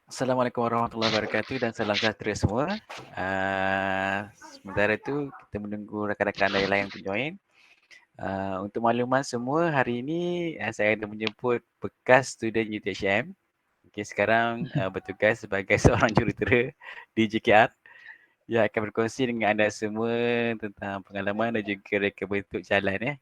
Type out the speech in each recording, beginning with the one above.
Assalamualaikum warahmatullahi wabarakatuh dan salam sejahtera semua. Sementara itu kita menunggu rakan-rakan yang lain untuk join. Untuk makluman semua, hari ini saya ada menjemput bekas student UTHM. Okay, sekarang bertugas sebagai seorang jurutera di JKR yang akan berkongsi dengan anda semua tentang pengalaman dan juga reka bentuk jalan ya.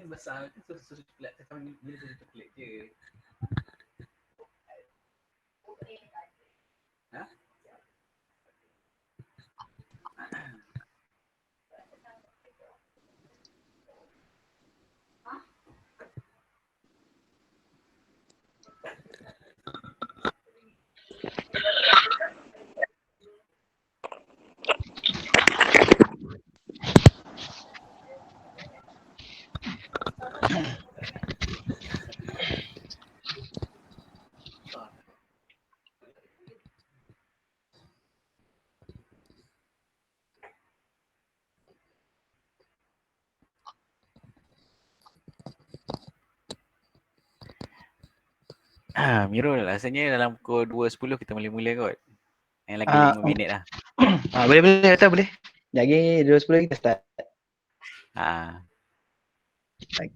Besar tu susu coklat, sekarang ni susu coklat je. Ha? Mirul, rasanya dalam pukul 2.10 kita mula-mula kot. Yang lagi 5 minit lah. Boleh, kata boleh. Lagi 2.10 kita start. Baik.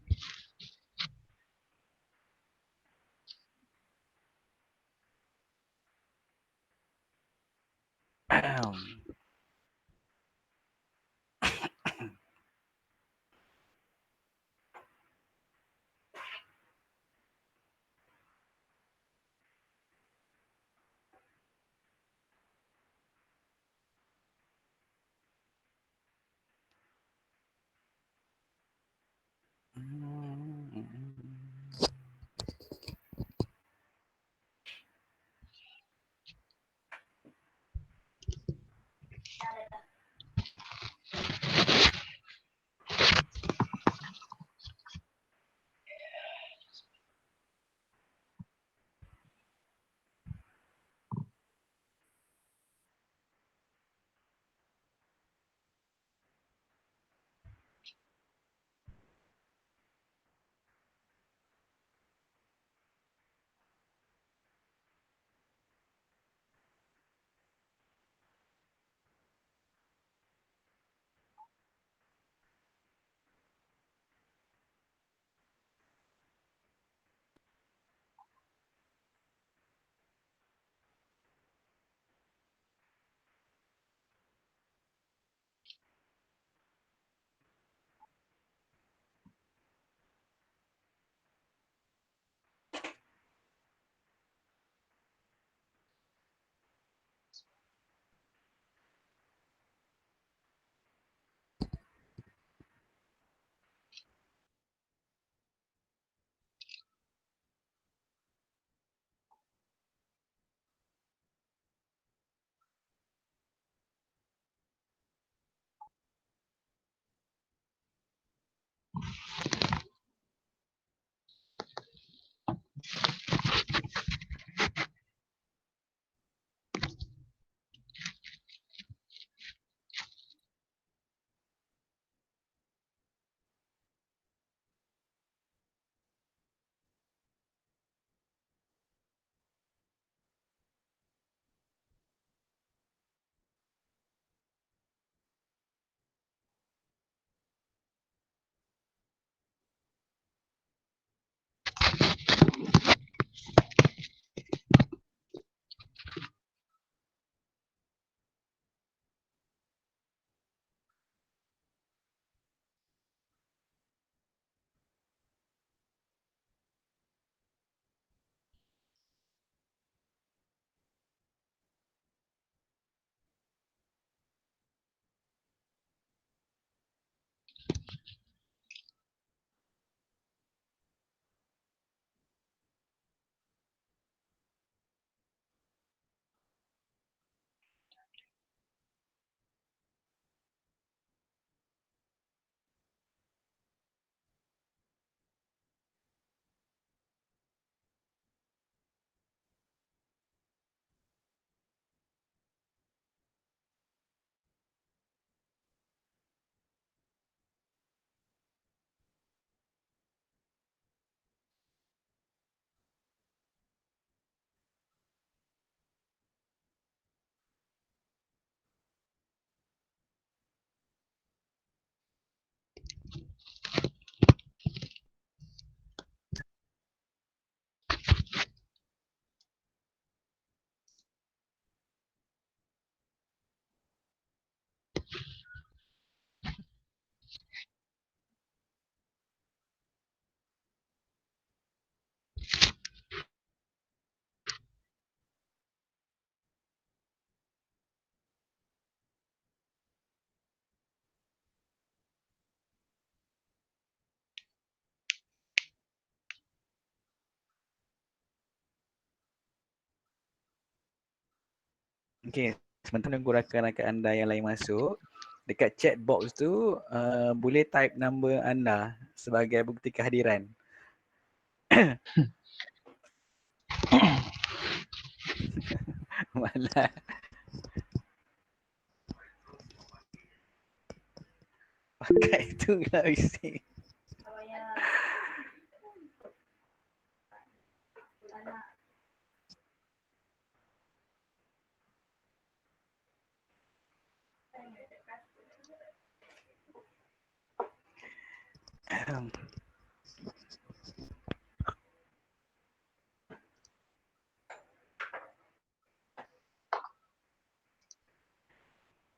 Okay, sementara menunggu rakan-rakan anda yang lain masuk, dekat chat box tu boleh type number anda sebagai bukti kehadiran. Malah. Pakai tu lah bising.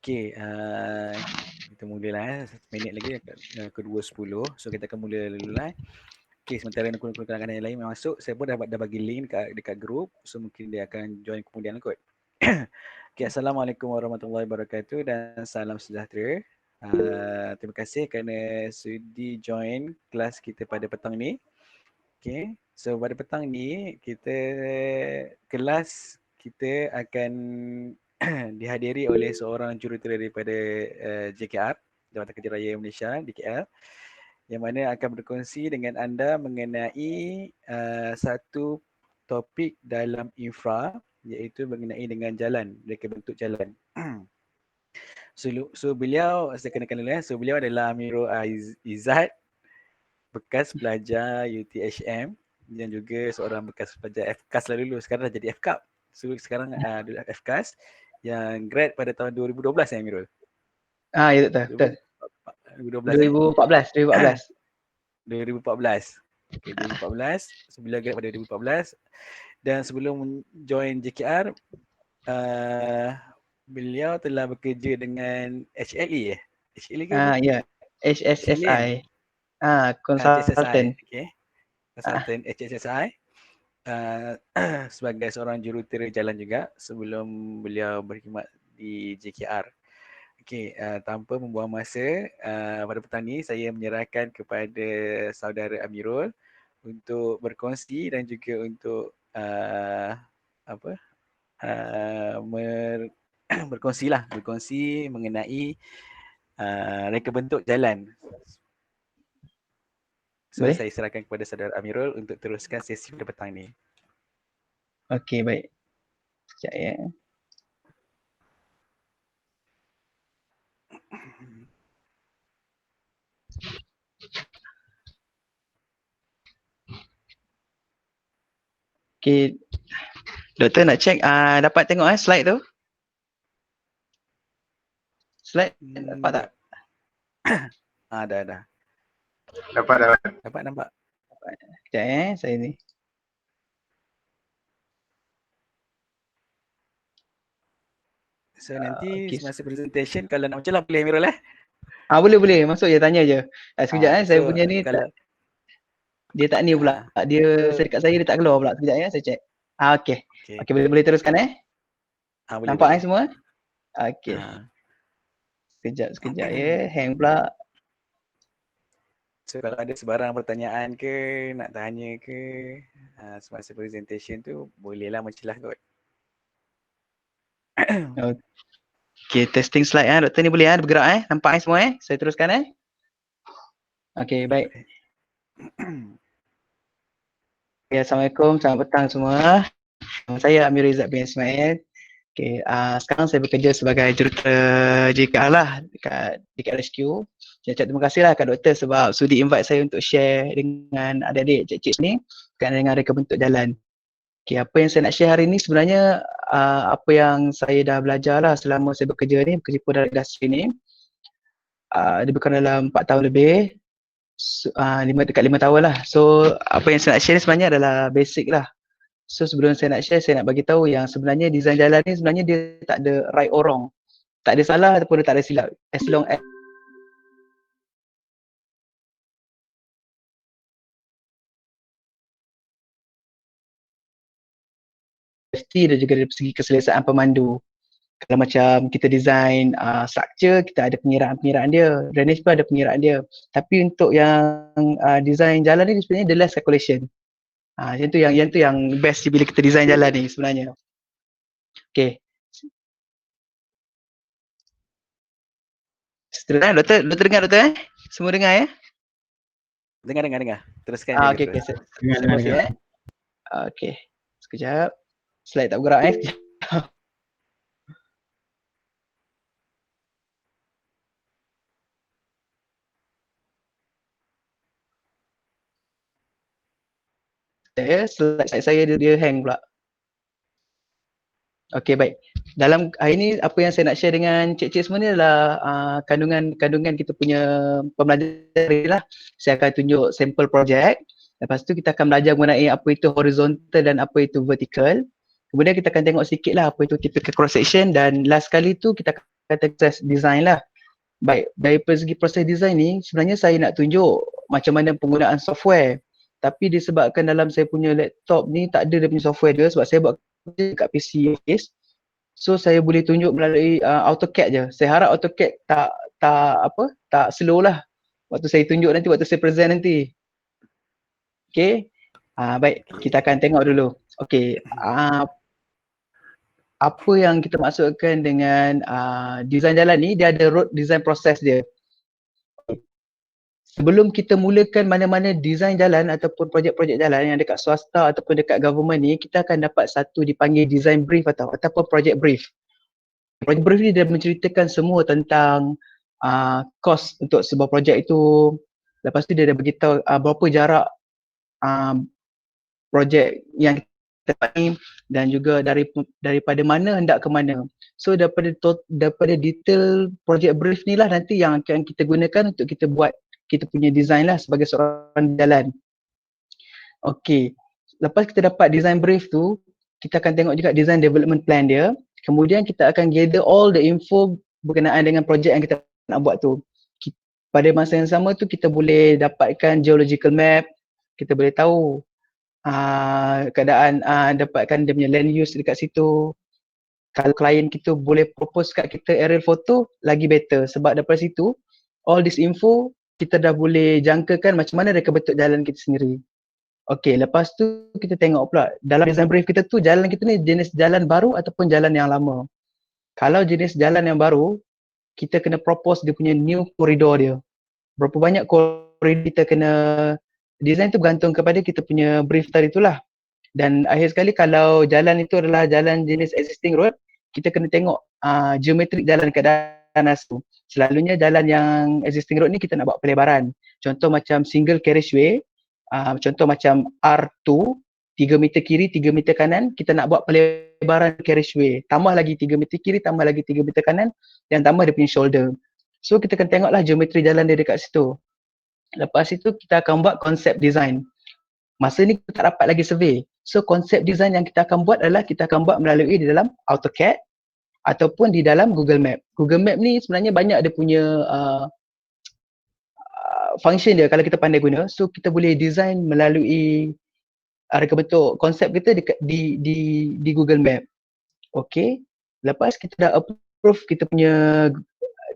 Okay, kita mulalah. 1 minit lagi ke 2.10. So kita akan mula dulu lah. Okay, sementara rakan-rakan yang lain masuk, saya pun dah bagi link dekat grup. So mungkin dia akan join kemudian kot. Okay, Assalamualaikum warahmatullahi wabarakatuh dan salam sejahtera. Terima kasih kerana sudi join kelas kita pada petang ni. Okay, so pada petang ni kelas kita akan dihadiri oleh seorang jurutera daripada JKR, Jabatan Kerja Raya Malaysia di KL, yang mana akan berkongsi dengan anda mengenai satu topik dalam infra, iaitu mengenai dengan jalan, reka bentuk jalan. So beliau, saya kenalkan dulu so beliau adalah Amirul Izzat, bekas pelajar UTHM dan juga seorang bekas pelajar FCAS lah dulu, sekarang dah jadi FCAP. So sekarang dulu FCAS yang grad pada tahun 2012 Amirul. Ya betul. 2012 2014. 2014. Okay, 2014. So beliau grad pada 2014 dan sebelum join JKR beliau telah bekerja dengan HLE HLE ke apa? Ya, HSSI. Consultant. Okay. Consultant HSSI. Sebagai seorang jurutera jalan juga sebelum beliau berkhidmat di JKR. Okey, tanpa membuang masa, pada petang ni saya menyerahkan kepada saudara Amirul untuk berkongsi dan juga untuk berkongsi mengenai reka bentuk jalan. So Boleh? saya serahkan kepada saudara Amirul untuk teruskan sesi pada petang ni. Okey, baik. Sekejap ya. Okey. Doktor nak check dapat tengok slide tu? Slide dapat tak? Dah. Dapat nampak. Sekejap saya ni. So nanti semasa presentation kalau nak macam boleh Amirul Boleh. Masuk je, tanya je. Sekejap saya punya ni kalau dia tak ni pula. Saya dekat saya dia tak keluar pula. Sekejap saya check. Okey. Boleh teruskan Nampak semua? Okey. Sekejap ya. Hang pula. So kalau ada sebarang pertanyaan ke, nak tanya ke semasa presentation tu, bolehlah mencelah kot. Okey, testing slide doktor ni boleh bergerak nampak semua Saya teruskan Okey, baik. Assalamualaikum, selamat petang semua. Saya Amirul Izzat bin Ismail. Okey, sekarang saya bekerja sebagai jurutera JKR lah dekat RSQ. Terima kasihlah kat doktor sebab sudi invite saya untuk share dengan adik-adik cik-cik ni berkaitan dengan reka bentuk jalan. Okey, apa yang saya nak share hari ni sebenarnya apa yang saya dah belajar lah selama saya bekerja pada industri ni. Lebih kurang dalam 4 tahun lebih. Dekat 5 tahun lah. So apa yang saya nak share ni sebenarnya adalah basic lah. So sebelum saya nak share, saya nak bagi tahu yang sebenarnya design jalan ni sebenarnya dia tak ada right or wrong. Tak ada salah ataupun tak ada silap. As long as dan juga dari segi keselesaan pemandu. Kalau macam kita design structure, kita ada pengiraan-pengiraan dia. Drainage pun ada pengiraan dia. Tapi untuk yang design jalan ni sebenarnya the less calculation. Yang tu yang best bila kita design jalan ni sebenarnya. Okay. Doktor dengar doktor Semua dengar Dengar. Teruskan. Okay. Dengar. Okay. Sekejap. Slide tak bergerak Slide saya dia hang pula. Okay, baik. Dalam hari ni apa yang saya nak share dengan cik-cik semua ni adalah kandungan kita punya pembelajaran lah. Saya akan tunjuk sampel projek. Lepas tu kita akan belajar mengenai apa itu horizontal dan apa itu vertical. Kemudian kita akan tengok sikit lah apa itu typical cross section dan last kali tu kita akan proses design lah. Baik, dari segi proses design ni sebenarnya saya nak tunjuk macam mana penggunaan software. Tapi disebabkan dalam saya punya laptop ni tak ada dia punya software dia sebab saya buat kat PC. So saya boleh tunjuk melalui AutoCAD je. Saya harap AutoCAD tak slow lah waktu saya tunjuk nanti, waktu saya present nanti. Okay, baik, kita akan tengok dulu. Okay, apa yang kita maksudkan dengan design jalan ni, dia ada road design process dia. Sebelum kita mulakan mana-mana design jalan ataupun projek-projek jalan yang dekat swasta ataupun dekat government ni, kita akan dapat satu dipanggil design brief ataupun project brief. Project brief ni dia menceritakan semua tentang kos untuk sebuah projek itu. Lepas tu dia dah beritahu berapa jarak projek yang kita dapat ni dan juga daripada mana hendak ke mana. So daripada detail project brief ni lah nanti yang akan kita gunakan untuk kita buat kita punya design lah sebagai seorang jalan. Okay, lepas kita dapat design brief tu, kita akan tengok juga design development plan dia. Kemudian kita akan gather all the info berkenaan dengan projek yang kita nak buat tu. Pada masa yang sama tu kita boleh dapatkan geological map, kita boleh tahu keadaan dapatkan dia punya land use dekat situ. Kalau klien kita boleh propose kat kita aerial photo, lagi better sebab daripada situ all this info kita dah boleh jangkakan macam mana reka bentuk jalan kita sendiri. Okay, lepas tu kita tengok pula dalam design brief kita tu jalan kita ni jenis jalan baru ataupun jalan yang lama. Kalau jenis jalan yang baru, kita kena propose dia punya new corridor dia. Berapa banyak corridor kita kena design tu bergantung kepada kita punya brief tadi tu lah. Dan akhir sekali kalau jalan itu adalah jalan jenis existing road, kita kena tengok geometrik jalan keadaan asal. Selalunya jalan yang existing road ni kita nak buat pelebaran. Contoh macam single carriageway, contoh macam R2, 3 meter kiri, 3 meter kanan, kita nak buat pelebaran carriageway. Tambah lagi 3 meter kiri, tambah lagi 3 meter kanan, dan tambah dia punya shoulder. So kita akan tengoklah geometri jalan dia dekat situ. Lepas itu kita akan buat konsep design. Masa ni kita tak dapat lagi survey. So konsep design yang kita akan buat adalah kita akan buat melalui di dalam AutoCAD ataupun di dalam Google Map. Google Map ni sebenarnya banyak dia punya function dia kalau kita pandai guna. So kita boleh design melalui reka bentuk konsep kita di Google Map. Okay. Lepas kita dah approve kita punya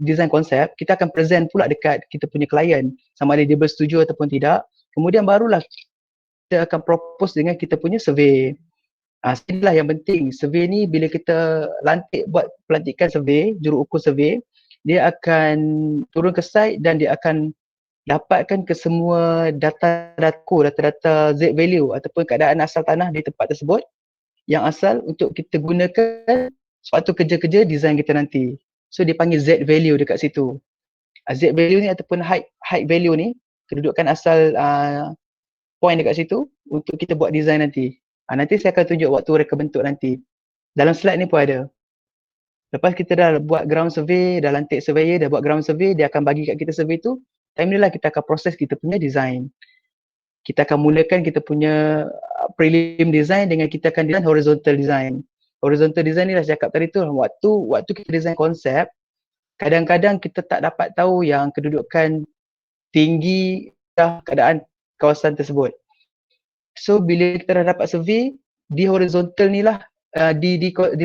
design konsep, kita akan present pula dekat kita punya klien sama ada dia bersetuju ataupun tidak. Kemudian barulah kita akan propose dengan kita punya survey. Inilah yang penting. Survey ni bila kita lantik buat pelantikan survey, juruukur survey, dia akan turun ke site dan dia akan dapatkan ke semua data-data Z value ataupun keadaan asal tanah di tempat tersebut yang asal untuk kita gunakan suatu kerja-kerja design kita nanti. So dia panggil Z value dekat situ. Z value ni ataupun height value ni, kedudukan asal point dekat situ untuk kita buat design nanti. Nanti saya akan tunjuk waktu reka bentuk nanti. Dalam slide ni pun ada. Lepas kita dah buat ground survey, dah lantik surveyor, dah buat ground survey, dia akan bagi kat kita survey tu. Time ni lah kita akan proses kita punya design. Kita akan mulakan kita punya prelim design dengan kita akan design horizontal design. Horizontal design ni lah saya cakap tadi tu, waktu kita design konsep, kadang-kadang kita tak dapat tahu yang kedudukan tinggi dah keadaan kawasan tersebut. So bila kita dah dapat survey, di horizontal ni lah, di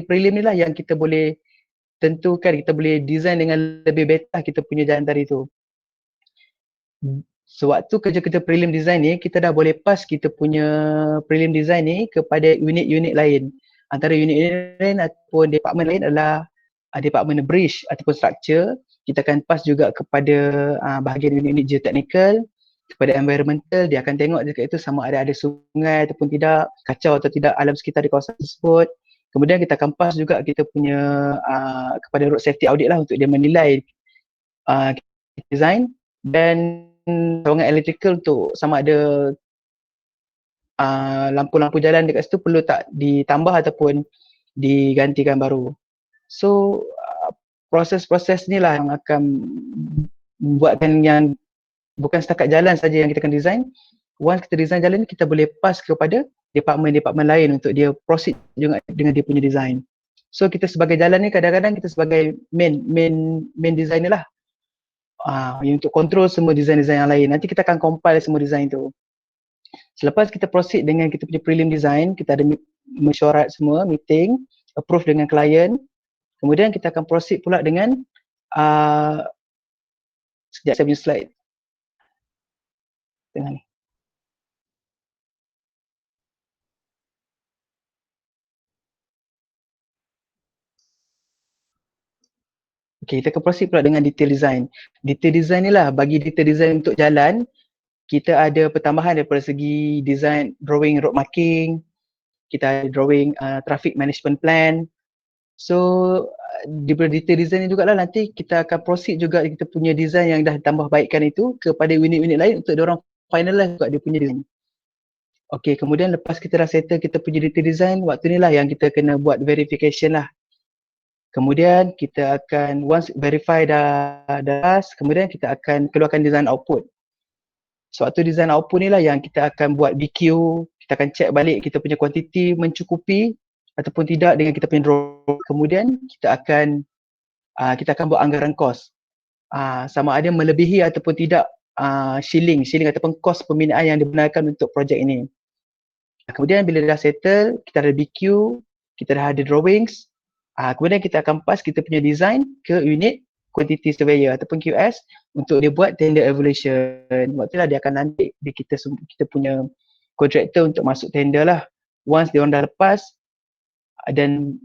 prelim ni lah yang kita boleh tentukan, kita boleh design dengan lebih better kita punya jalan tadi tu. Sewaktu kerja-kerja prelim design ni, kita dah boleh pass kita punya prelim design ni kepada unit-unit lain. Antara unit-unit lain ataupun department lain adalah department bridge ataupun structure. Kita akan pass juga kepada bahagian unit-unit geotechnical, kepada environmental, dia akan tengok dekat itu sama ada sungai ataupun tidak, kacau atau tidak alam sekitar di kawasan tersebut. Kemudian kita akan pass juga kita punya kepada road safety audit lah untuk dia menilai design dan sokongan electrical untuk sama ada lampu-lampu jalan dekat situ perlu tak ditambah ataupun digantikan baru. So proses-proses ni lah yang akan membuatkan yang bukan setakat jalan saja yang kita akan design. Once kita design jalan ni, kita boleh pass kepada department-department lain untuk dia proceed juga dengan dia punya design. So kita sebagai jalan ni kadang-kadang kita sebagai main designer lah. Untuk control semua design-design yang lain. Nanti kita akan compile semua design tu. Selepas kita proceed dengan kita punya prelim design, kita ada mesyuarat semua, meeting, approve dengan klien. Kemudian kita akan proceed pula dengan Sekejap saya punya slide. Tengah ni. Okay, kita akan proceed pula dengan detail design. Detail design ni lah, bagi detail design untuk jalan, kita ada pertambahan daripada segi design, drawing road marking, kita ada drawing traffic management plan. So daripada detail design ni jugalah nanti kita akan proceed juga kita punya design yang dah tambah baikkan itu kepada unit-unit lain untuk diorang finalize juga dia punya design. Okay, kemudian lepas kita dah settle kita punya detail design, waktu ni lah yang kita kena buat verification lah. Kemudian kita akan once verify dah kemudian kita akan keluarkan design output. Sewaktu design output ni lah yang kita akan buat BQ, kita akan check balik kita punya kuantiti mencukupi ataupun tidak dengan kita punya draw. Kemudian kita akan buat anggaran kos. Sama ada melebihi ataupun tidak shilling ataupun kos pembinaan yang dibenarkan untuk projek ini. Kemudian bila dah settle, kita ada BQ, kita dah ada drawings, kemudian kita akan pass kita punya design ke unit quantity surveyor ataupun QS untuk dia buat tender evaluation. Waktu lah dia akan nanti kita punya kontraktor untuk masuk tender lah. Once dia orang dah lepas dan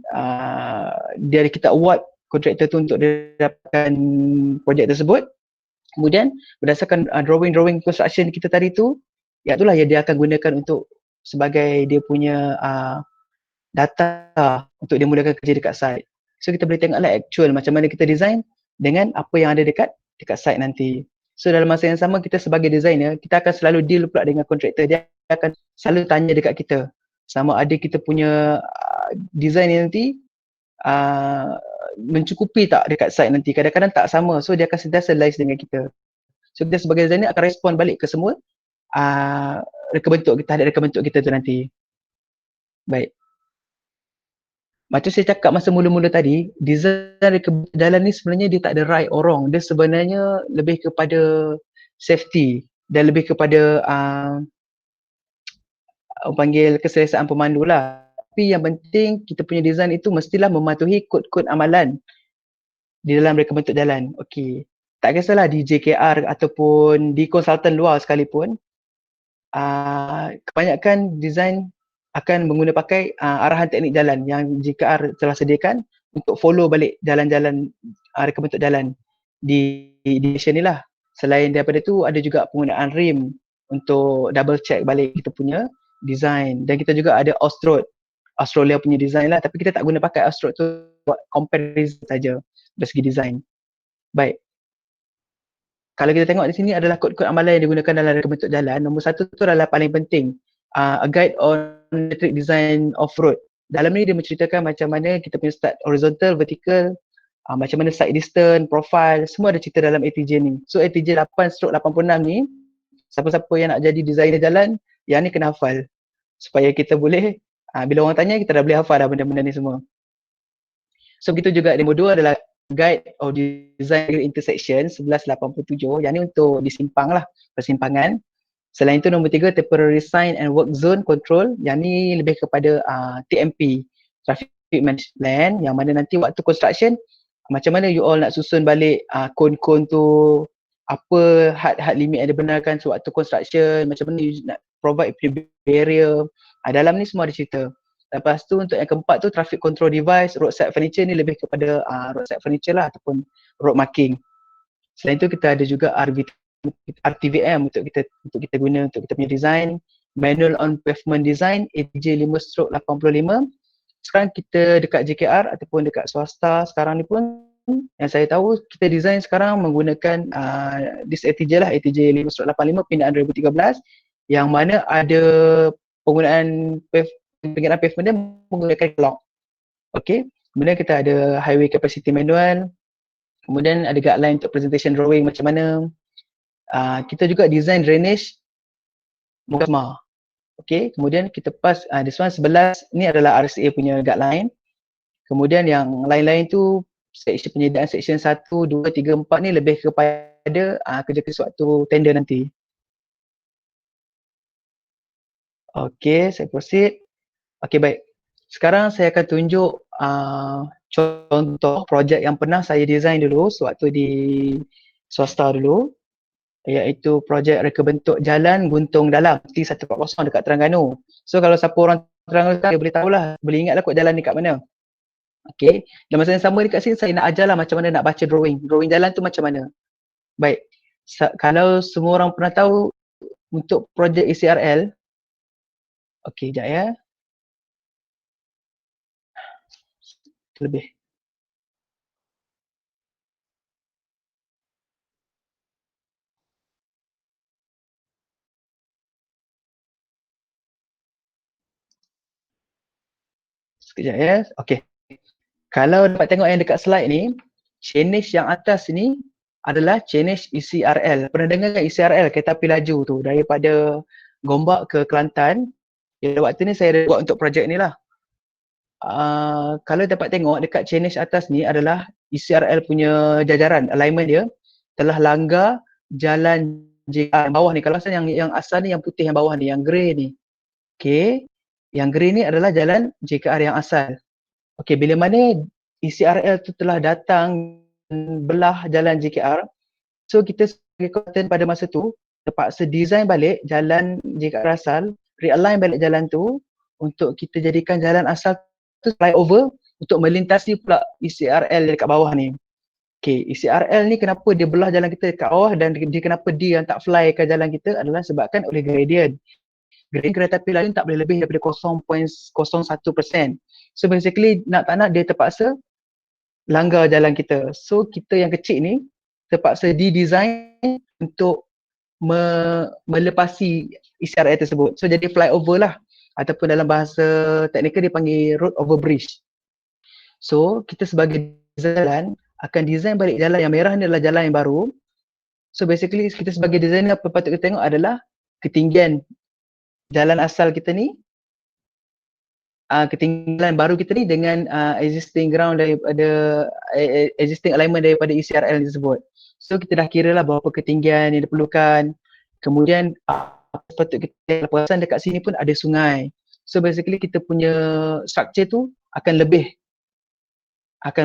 dia kita award kontraktor tu untuk dia dapatkan projek tersebut. Kemudian berdasarkan drawing construction kita tadi tu, itulah yang dia akan gunakan untuk sebagai dia punya data untuk dia mulakan kerja dekat site. So kita boleh tengoklah actual macam mana kita design dengan apa yang ada dekat site nanti. So dalam masa yang sama kita sebagai designer, kita akan selalu deal pula dengan kontraktor. Dia akan selalu tanya dekat kita sama ada kita punya design ni nanti mencukupi tak dekat site nanti. Kadang-kadang tak sama. So dia akan sentiasa liaise dengan kita. So kita sebagai designer akan respon balik ke semua reka bentuk kita tu nanti. Baik. Macam saya cakap masa mula-mula tadi, design reka bentuk jalan ni sebenarnya dia tak ada right or wrong. Dia sebenarnya lebih kepada safety dan lebih kepada panggil keselesaan pemandu lah. Tapi yang penting kita punya design itu mestilah mematuhi kod-kod amalan di dalam reka bentuk jalan. Okey. Tak kisahlah di JKR ataupun di konsultan luar sekalipun, kebanyakan design akan menggunakan pakai arahan teknik jalan yang JKR telah sediakan untuk follow balik jalan-jalan reka bentuk jalan di nation ni lah. Selain daripada tu ada juga penggunaan rim untuk double check balik kita punya design, dan kita juga ada Ostroad, Australia punya design lah, tapi kita tak guna pakai Ostroad tu buat comparison saja dari segi design. Baik. Kalau kita tengok di sini adalah kod-kod amalan yang digunakan dalam reka bentuk jalan. Nombor satu tu adalah paling penting, a guide on metric design off-road. Dalam ni dia menceritakan macam mana kita punya start horizontal, vertical, macam mana side distance, profile, semua ada cerita dalam ATJ ni. So ATJ 8/86 ni, siapa-siapa yang nak jadi designer jalan, yang ni kena hafal. Supaya kita boleh, bila orang tanya, kita dah boleh hafal dah benda-benda ni semua. So begitu juga nombor 2 adalah Guide of Design Intersection 1187, yang ni untuk di simpang lah, persimpangan. Selain itu nombor 3 Temporary Sign and Work Zone Control, yang ni lebih kepada TMP, Traffic Management Plan, yang mana nanti waktu construction macam mana you all nak susun balik kon-kon tu, apa had limit yang dibenarkan sewaktu construction, macam mana you nak provide barrier, dalam ni semua ada cerita. Lepas tu untuk yang keempat tu Traffic Control Device, Roadside Furniture ni lebih kepada roadside furniture lah ataupun road marking. Selain tu kita ada juga RTVM untuk kita guna untuk kita punya design, Manual on Pavement Design ATJ 5/85. Sekarang kita dekat JKR ataupun dekat swasta sekarang ni pun yang saya tahu kita design sekarang menggunakan this ATJ lah, ATJ 5/85 pindaan 2013, yang mana ada penggunaan pavement dia menggunakan clock. Okey, kemudian kita ada highway capacity manual, kemudian ada guideline untuk presentation drawing macam mana. Kita juga design drainage Mukasma. Okey, kemudian kita pass this one 11 ni adalah RSA punya guideline. Kemudian yang lain-lain tu section penyediaan section 1, 2, 3, 4 ni lebih kepada kerja-kerja waktu tender nanti. Okey, saya proceed. Okey, baik. Sekarang saya akan tunjuk contoh projek yang pernah saya design dulu sewaktu di swasta dulu, iaitu projek reka bentuk jalan Guntung Dalam T140 dekat Terengganu. So kalau siapa orang Terengganu dia boleh tahulah, boleh ingatlah kot jalan ni kat mana. Okey, dan masa yang sama dekat sini saya nak ajarlah macam mana nak baca drawing jalan tu macam mana. Baik, kalau semua orang pernah tahu untuk projek ECRL, okey sekejap ya. Lebih. Sekejap ya. Okey. Kalau dapat tengok yang dekat slide ni, chainage yang atas ni adalah chainage ECRL. Pernah dengar kan ECRL, kereta api laju tu daripada Gombak ke Kelantan. Ya, waktu ni saya ada buat untuk projek ni lah. Kalau dapat tengok dekat chainage atas ni adalah ECRL punya jajaran, alignment dia telah langgar jalan JKR yang bawah ni. Kalau yang asal ni yang putih yang bawah ni, yang grey ni. Okey. Yang grey ni adalah jalan JKR yang asal. Okey, bila mana ECRL tu telah datang belah jalan JKR, so kita sebagai konten pada masa tu terpaksa design balik jalan JKR asal, realign balik jalan tu untuk kita jadikan jalan asal tu flyover untuk melintasi pula ECRL dekat bawah ni. Okay, ECRL ni kenapa dia belah jalan kita dekat bawah dan dia kenapa dia yang tak fly ke jalan kita adalah sebabkan oleh gradient. Gradient kereta api lain tak boleh lebih daripada 0.01%. So basically nak tak nak dia terpaksa langgar jalan kita. So kita yang kecil ni terpaksa didesign untuk melepasi ECRL tersebut. So jadi flyover lah, ataupun dalam bahasa teknikal dia panggil road over bridge. So kita sebagai jalan akan design balik jalan yang merah ni adalah jalan yang baru. So basically kita sebagai designer apa patut kita tengok adalah ketinggian jalan asal kita ni, ketinggian baru kita ni dengan existing ground daripada existing alignment daripada ECRL tersebut. So kita dah kira lah berapa ketinggian yang diperlukan. Kemudian patut kita perasan dekat sini pun ada sungai. So basically kita punya structure tu akan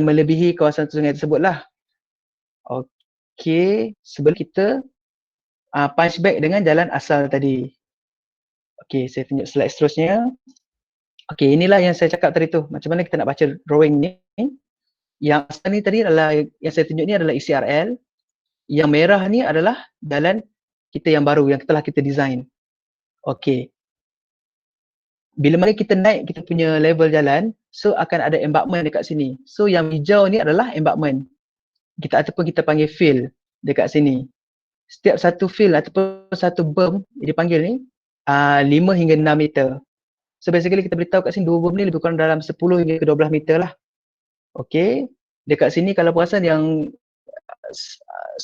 melebihi kawasan sungai tersebut lah. Okay, sebelum kita punch back dengan jalan asal tadi. Okay, saya tunjuk slide seterusnya. Okay, inilah yang saya cakap tadi tu. Macam mana kita nak baca drawing ni. Yang asal ni tadi adalah, yang saya tunjuk ni adalah ECRL. Yang merah ni adalah jalan kita yang baru, yang telah kita design. Okay. Bila mana kita naik kita punya level jalan, so akan ada embankment dekat sini. So yang hijau ni adalah embankment. Ataupun kita panggil fill dekat sini. Setiap satu fill ataupun satu berm dipanggil ni 5 hingga 6 meter. So basically kita beritahu kat sini dua berm ni lebih kurang dalam 10 hingga ke 12 meter lah. Okay. Dekat sini kalau perasan yang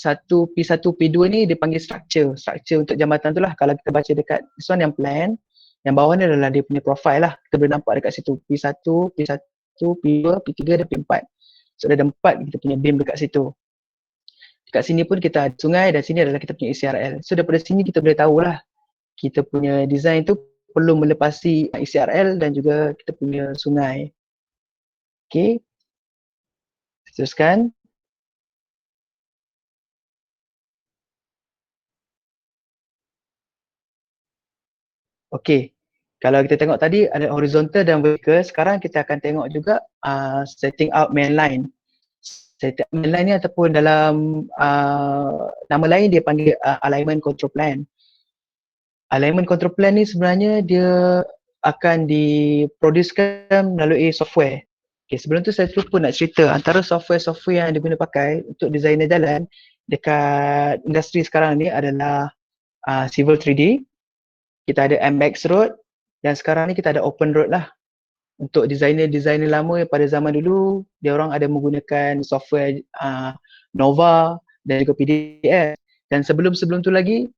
1P1, P2 ni dipanggil structure. Structure untuk jambatan tu lah. Kalau kita baca dekat this one yang plan, yang bawah ni adalah dia punya profile lah. Kita boleh nampak dekat situ P1, P2, P3 dan P4. So ada 4 kita punya beam dekat situ. Dekat sini pun kita ada sungai dan sini adalah kita punya ECRL. So daripada sini kita boleh tahulah kita punya design tu perlu melepasi ECRL dan juga kita punya sungai. Okay. Teruskan. Okay. Kalau kita tengok tadi ada horizontal dan vertical, sekarang kita akan tengok juga setting out mainline. Setting out mainline ni ataupun dalam nama lain dia panggil alignment control plan. Alignment control plan ni sebenarnya dia akan diproducekan melalui software. Okay, sebelum tu saya lupa nak cerita antara software-software yang diguna pakai untuk designer jalan dekat industri sekarang ni adalah Civil 3D, kita ada MX Road dan sekarang ni kita ada Open Road lah. Untuk designer-designer lama pada zaman dulu, dia orang ada menggunakan software Nova dan juga PDF. Dan sebelum-sebelum tu lagi,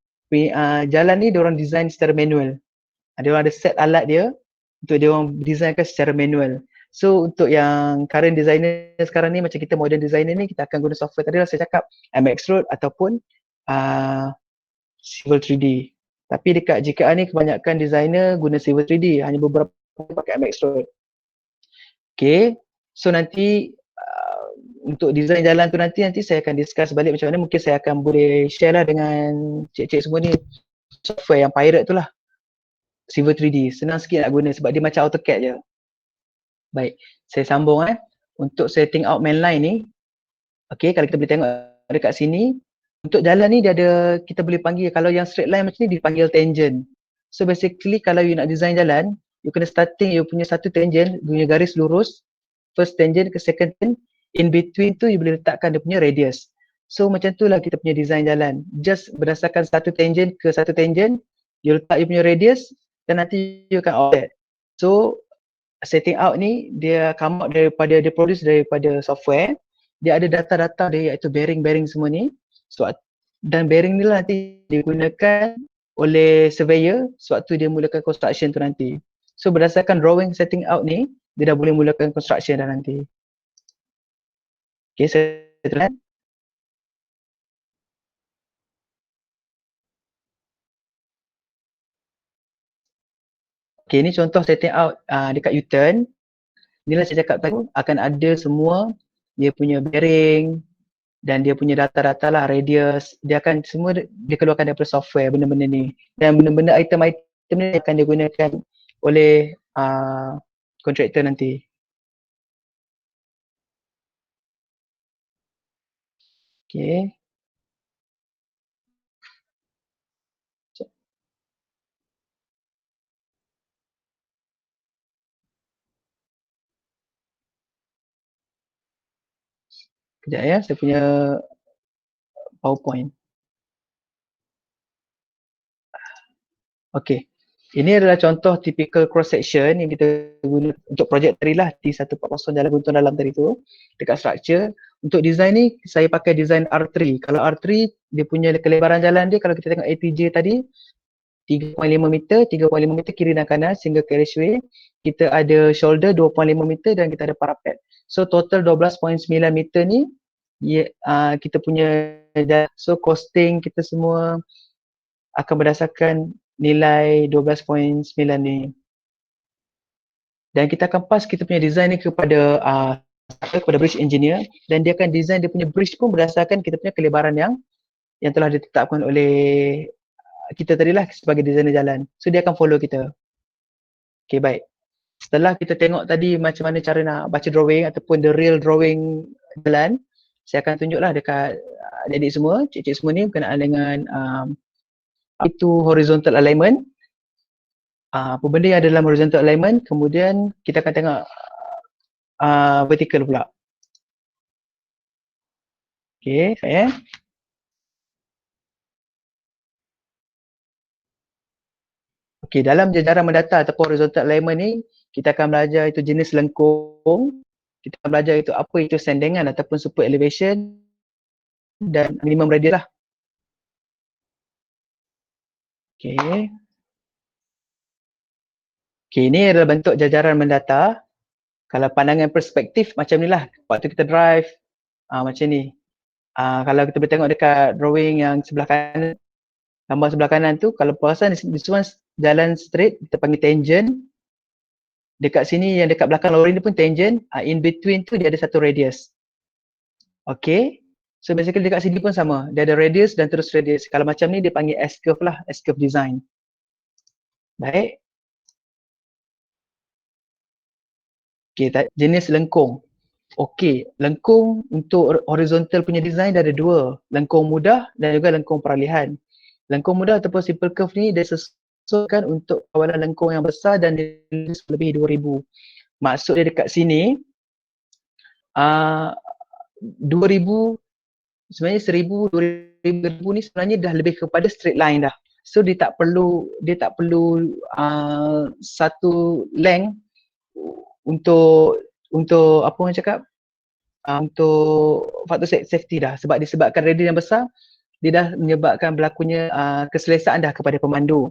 jalan ni dia orang design secara manual. Dia orang ada set alat dia untuk dia orang designkan secara manual. So untuk yang current designer sekarang ni, macam kita modern designer ni, kita akan guna software tadi lah saya cakap, MX Road ataupun Civil 3D. Tapi dekat JKR ni kebanyakan designer guna Civil 3D, hanya beberapa pakai MX Road. Okay, so nanti untuk design jalan tu nanti saya akan discuss balik macam mana. Mungkin saya akan boleh share lah dengan cik-cik semua ni software yang pirate tu lah, Civil 3D. Senang sikit nak guna sebab dia macam AutoCAD je. Baik, saya sambung untuk setting out mainline ni. Okay, kalau kita boleh tengok dekat sini, untuk jalan ni dia ada, kita boleh panggil, kalau yang straight line macam ni dipanggil tangent. So basically kalau you nak design jalan, you kena starting you punya satu tangent, punya garis lurus, first tangent ke second tangent, in between tu you boleh letakkan dia punya radius. So macam tu lah kita punya design jalan. Just berdasarkan satu tangent ke satu tangent, you letak you punya radius dan nanti you akan offset. So setting out ni dia come out daripada, dia produce daripada software. Dia ada data-data dia iaitu bearing-bearing semua ni. So dan bearing ni lah nanti digunakan oleh surveyor sewaktu dia mulakan construction tu nanti. So berdasarkan drawing setting out ni, dia dah boleh mulakan construction dah nanti. Okay, saya teruskan. Okay, ni contoh setting out dekat U-turn. Inilah saya cakap tadi, akan ada semua dia punya bearing dan dia punya data-data lah, radius. Dia akan semua dia keluarkan daripada software benda-benda ni. Dan benda-benda item-item ni akan digunakan oleh kontraktor nanti. Okay. Kejap ya, saya punya PowerPoint. Okay. Ini adalah contoh typical cross section yang kita guna untuk projek tadi lah, T140 Jalan Guntung Dalam tadi tu, dekat structure. Untuk design ni saya pakai design R3. Kalau R3 dia punya kelebaran jalan dia, kalau kita tengok APJ tadi 3.5 meter, 3.5 meter kiri dan kanan single carriageway. Kita ada shoulder 2.5 meter dan kita ada parapet. So total 12.9 meter ni kita punya jalan. So costing kita semua akan berdasarkan nilai 12.9 ni. Dan kita akan pass kita punya design ni kepada bridge engineer dan dia akan design dia punya bridge pun berdasarkan kita punya kelebaran yang telah ditetapkan oleh kita tadilah sebagai designer jalan. So dia akan follow kita. Okay, baik. Setelah kita tengok tadi macam mana cara nak baca drawing ataupun the real drawing jalan, saya akan tunjuklah dekat adik-adik semua, cik-cik semua ni berkenaan dengan itu horizontal alignment. Apa benda yang ada dalam horizontal alignment, kemudian kita akan tengok vertical pula. Okay, saya. Okay, dalam jajaran mendata ataupun horizontal alignment ni, kita akan belajar itu jenis lengkung, kita akan belajar itu apa itu sendengan ataupun support elevation dan minimum radius lah. Okay. Okay, ini adalah bentuk jajaran mendata. Kalau pandangan perspektif macam ni lah, waktu kita drive macam ni. Kalau kita boleh tengok dekat drawing yang sebelah kanan, gambar sebelah kanan tu, kalau perasan di semua jalan straight, kita panggil tangent. Dekat sini yang dekat belakang lori ni pun tangent, in between tu dia ada satu radius. Okay, so basically dekat sini pun sama, dia ada radius dan terus radius. Kalau macam ni dia panggil S-curve lah, S-curve design. Baik. Okay, jenis lengkung. Okay, lengkung untuk horizontal punya design dia ada dua, lengkung mudah dan juga lengkung peralihan. Lengkung mudah ataupun simple curve ni dia sesuaikan untuk kawalan lengkung yang besar dan lebih 2000. Maksud dia dekat sini 2000, sebenarnya 1000, 2000 ni sebenarnya dah lebih kepada straight line dah. So dia tak perlu satu length untuk apa orang cakap untuk faktor safety dah, sebab disebabkan radius yang besar dia dah menyebabkan berlakunya keselesaan dah kepada pemandu.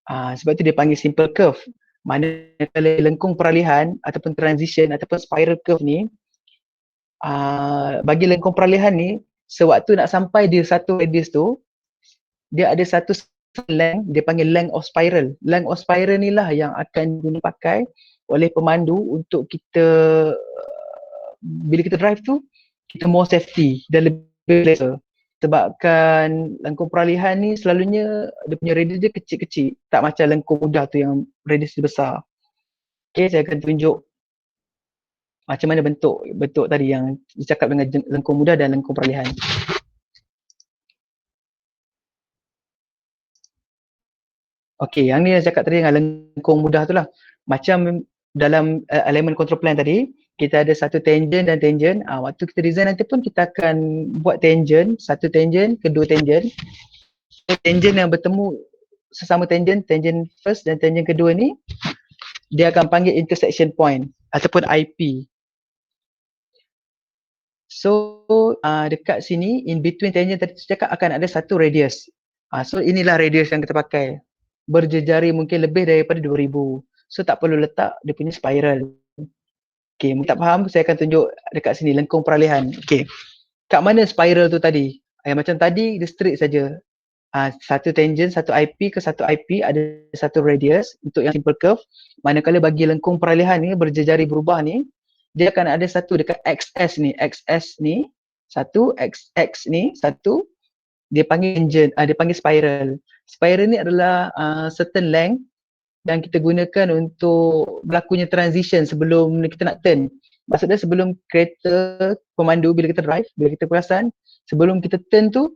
Sebab tu dia panggil simple curve. Manakala lengkung peralihan ataupun transition ataupun spiral curve ni, bagi lengkung peralihan ni, sewaktu nak sampai di satu radius tu, dia ada satu length, dia panggil length of spiral. Length of spiral ni lah yang akan dipakai oleh pemandu untuk kita bila kita drive tu, kita more safety dan lebih lesser. Sebabkan lengkung peralihan ni selalunya dia punya radius dia kecil-kecil, tak macam lengkung mudah tu yang radius dia besar. Okay, saya akan tunjuk macam mana bentuk tadi yang dicakap dengan lengkung mudah dan lengkung peralihan. Okey, yang ni saya cakap tadi dengan lengkung mudah tu lah. Macam dalam elemen control plan tadi, kita ada satu tangent dan tangent. Waktu kita design nanti pun kita akan buat tangent, satu tangent, kedua tangent. Tangent yang bertemu sesama tangent, tangent first dan tangent kedua ni, dia akan panggil intersection point ataupun IP. So, dekat sini, in between tangent tadi saya cakap akan ada satu radius. So, inilah radius yang kita pakai. Berjejari mungkin lebih daripada 2000. So tak perlu letak dia punya spiral. Okay, tak faham saya akan tunjuk dekat sini lengkung peralihan. Okay, kat mana spiral tu tadi? Macam tadi dia straight saja. Satu tangent, satu IP ke satu IP ada satu radius untuk yang simple curve. Manakala bagi lengkung peralihan ni berjejari berubah ni, dia akan ada satu dekat XS ni, satu XX ni, satu dia panggil tangent, dia panggil spiral. Spiral ni adalah certain length yang kita gunakan untuk berlakunya transition sebelum kita nak turn. Maksudnya sebelum kereta pemandu bila kita drive, bila kita perasan, sebelum kita turn tu,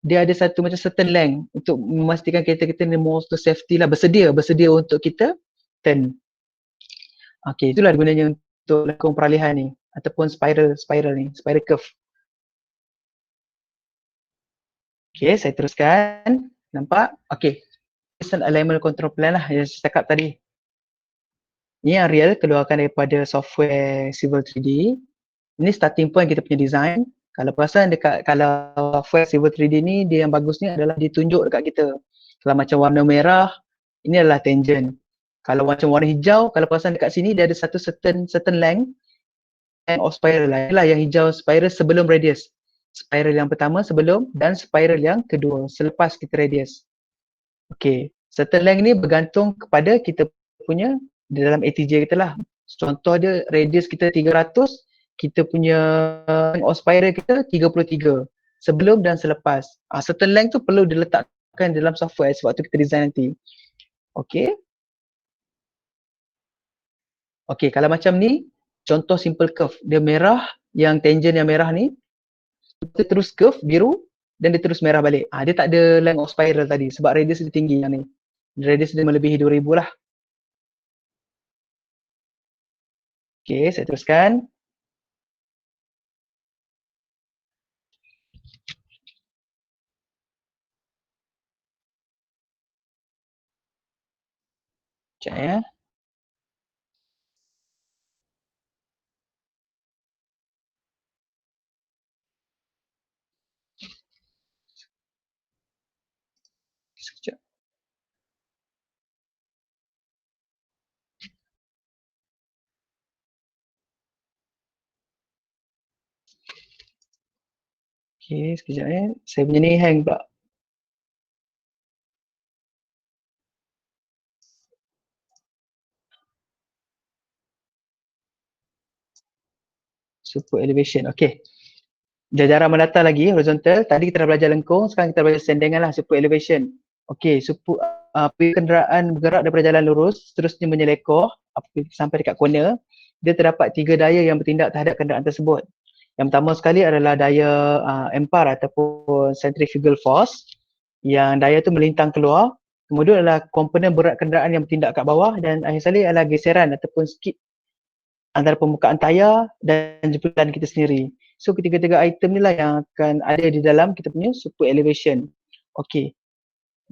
dia ada satu macam certain length untuk memastikan kereta kita ni more to safety lah, bersedia untuk kita turn. Okay, itulah gunanya untuk lengkung peralihan ni ataupun spiral ni, spiral curve. Okay, saya teruskan. Nampak? Okay. Alignment control plan lah yang saya cakap tadi. Ni yang real keluarkan daripada software Civil 3D. Ini starting point kita punya design. Kalau perasan kalau software Civil 3D ni, dia yang bagus ni adalah ditunjuk dekat kita. Kalau macam warna merah, ini adalah tangent. Kalau macam warna hijau, kalau perasan dekat sini dia ada satu certain length of spiral lah. Inilah yang hijau spiral sebelum radius. Spiral yang pertama sebelum dan spiral yang kedua selepas kita radius. Okay, certain length ni bergantung kepada kita punya di dalam ATJ kita lah. Contoh dia radius kita 300, kita punya length of spiral kita 33 sebelum dan selepas. Certain length tu perlu diletakkan dalam software sebab tu kita design nanti. Okay. Okay, kalau macam ni, contoh simple curve. Dia merah, yang tangent yang merah ni, kita terus curve biru dan dia terus merah balik. Dia tak ada length of spiral tadi sebab radius dia tinggi yang ni. Radius dia melebihi 2000 lah. Okay, saya teruskan. Sekejap ya. Sekejap. Okay, sekejap ya. Saya punya ni hang pula. Super elevation. Okay. Jajaran mendatar lagi, horizontal. Tadi kita dah belajar lengkung, sekarang kita belajar sendengan lah, super elevation. Okay, apabila kenderaan bergerak daripada jalan lurus, seterusnya menyelekoh, sampai dekat corner, dia terdapat 3 daya yang bertindak terhadap kenderaan tersebut. Yang pertama sekali adalah daya empar ataupun centrifugal force, yang daya tu melintang keluar. Kemudian adalah komponen berat kenderaan yang bertindak kat bawah, dan akhir sekali adalah geseran ataupun skid antara pembukaan tayar dan jemputan kita sendiri. So ketiga-tiga item ni lah yang akan ada di dalam kita punya super elevation. Okay,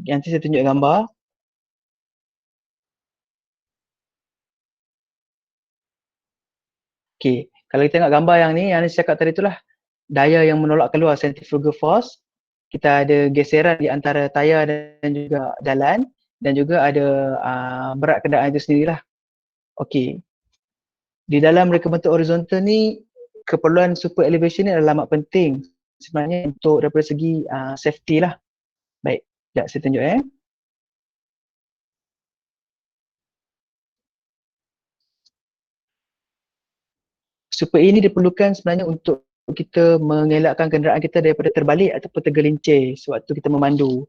nanti saya tunjuk gambar. Okay, kalau kita tengok gambar yang ni saya cakap tadi tu lah, daya yang menolak keluar, centrifugal force. Kita ada geseran di antara tayar dan juga jalan, dan juga ada berat kenderaan itu sendirilah. Okay, di dalam reka bentuk horizontal ni, keperluan super elevation ni adalah amat penting sebenarnya untuk daripada segi safety lah. Baik, sekejap saya tunjuk Super A ni diperlukan sebenarnya untuk kita mengelakkan kenderaan kita daripada terbalik ataupun tergelincir sewaktu kita memandu.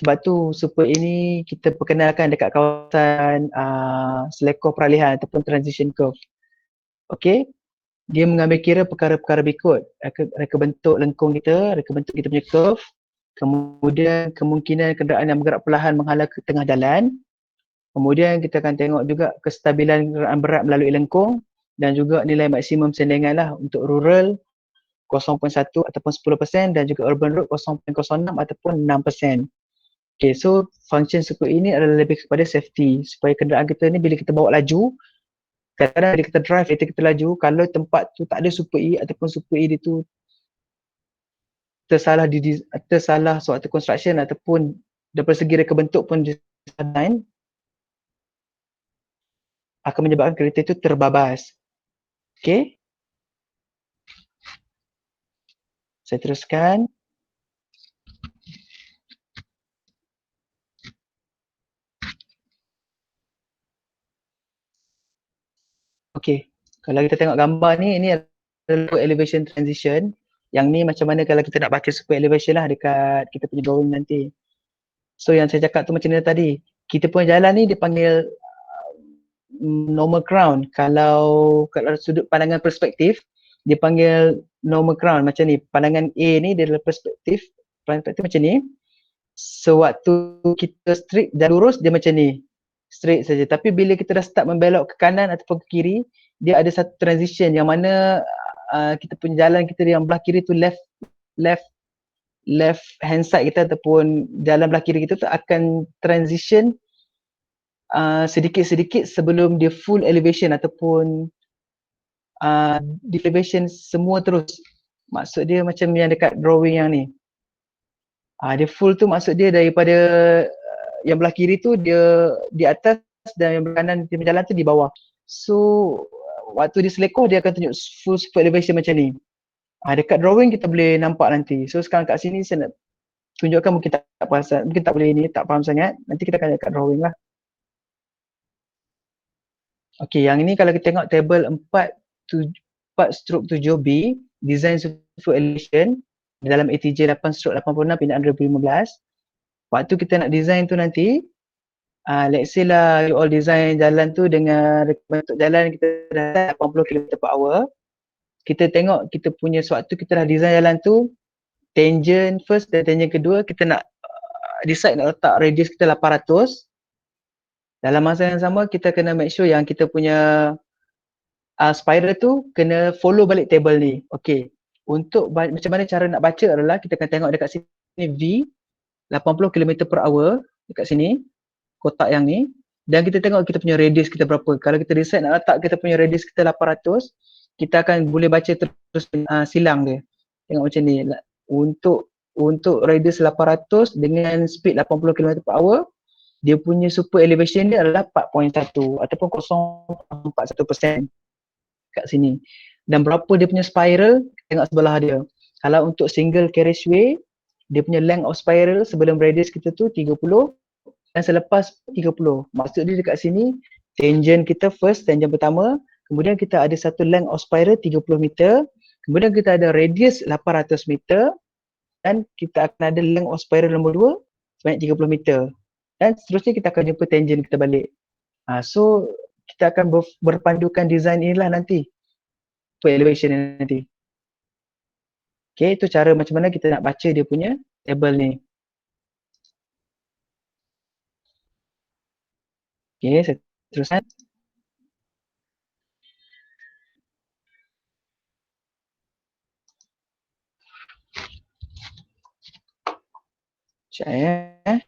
Sebab tu super ini kita perkenalkan dekat kawasan selekor peralihan ataupun transition curve. Okey, dia mengambil kira perkara-perkara berikut. Reka bentuk lengkung kita, reka bentuk kita punya curve, kemudian kemungkinan kenderaan yang bergerak perlahan menghalang ke tengah jalan. Kemudian kita akan tengok juga kestabilan kenderaan berat melalui lengkung dan juga nilai maksimum sendengan lah untuk rural 0.1 ataupun 10% dan juga urban road 0.06 ataupun 6%. Okay, so function super ini adalah lebih kepada safety supaya kenderaan kita ni bila kita bawa laju, kadang-kadang bila kita drive kereta kita laju, kalau tempat tu tak ada super E ataupun super E dia tu tersalah suatu construction ataupun daripada segi reka bentuk pun design akan menyebabkan kereta itu terbabas. Okay, saya teruskan. Okay, kalau kita tengok gambar ni, ini adalah elevation transition. Yang ni macam mana kalau kita nak baca super elevation lah dekat kita punya drawing nanti. So yang saya cakap tu macam ni tadi, kita punya jalan ni dipanggil normal crown. Kalau sudut pandangan perspektif, dipanggil normal crown macam ni. Pandangan A ni dia adalah perspektif macam ni. Sewaktu kita straight dan lurus dia macam ni. Straight saja. Tapi bila kita dah start membelok ke kanan ataupun ke kiri, dia ada satu transition yang mana kita punya jalan kita yang belah kiri tu left hand side kita ataupun jalan belah kiri kita tu akan transition sedikit-sedikit sebelum dia full elevation ataupun elevation semua terus. Maksud dia macam yang dekat drawing yang ni. Dia full tu maksud dia daripada yang belah kiri tu dia di atas dan yang belah kanan dia berjalan tu di bawah. So waktu dia selekoh dia akan tunjuk full super elevation macam ni. Dekat drawing kita boleh nampak nanti. So sekarang kat sini saya nak tunjukkan mungkin tak perasan, mungkin tak boleh ni, tak faham sangat. Nanti kita akan lihat kat drawing lah. Okay, yang ini kalau kita tengok table 4/7B, Design Super Elevation dalam ATJ 8/86 pindaan 2015. Waktu kita nak design tu nanti, let's say lah you all design jalan tu dengan bentuk jalan kita dah 80 km/h. Kita tengok kita punya sewaktu kita dah design jalan tu, tangent first dan tangent kedua kita nak decide nak letak radius kita 800. Dalam masa yang sama kita kena make sure yang kita punya spiral tu kena follow balik table ni. Okay. Untuk macam mana cara nak baca adalah kita akan tengok dekat sini V 80 km/h dekat sini kotak yang ni dan kita tengok kita punya radius kita berapa. Kalau kita decide nak letak kita punya radius kita 800, kita akan boleh baca terus silang dia. Tengok macam ni. Untuk radius 800 dengan speed 80 km/h, dia punya super elevation dia adalah 4.1 ataupun 0.41% kat sini. Dan berapa dia punya spiral, tengok sebelah dia. Kalau untuk single carriageway, dia punya length of spiral sebelum radius kita tu 30 dan selepas 30. Maksud dia dekat sini, tangent kita first, tangent pertama, kemudian kita ada satu length of spiral 30 meter, kemudian kita ada radius 800 meter dan kita akan ada length of spiral nombor 2 sebanyak 30 meter. Dan seterusnya kita akan jumpa tangent kita balik. So kita akan berpandukan design inilah nanti for elevation nanti. Okay, itu cara macam mana kita nak baca dia punya table ni. Okay, saya teruskan. Sekejap.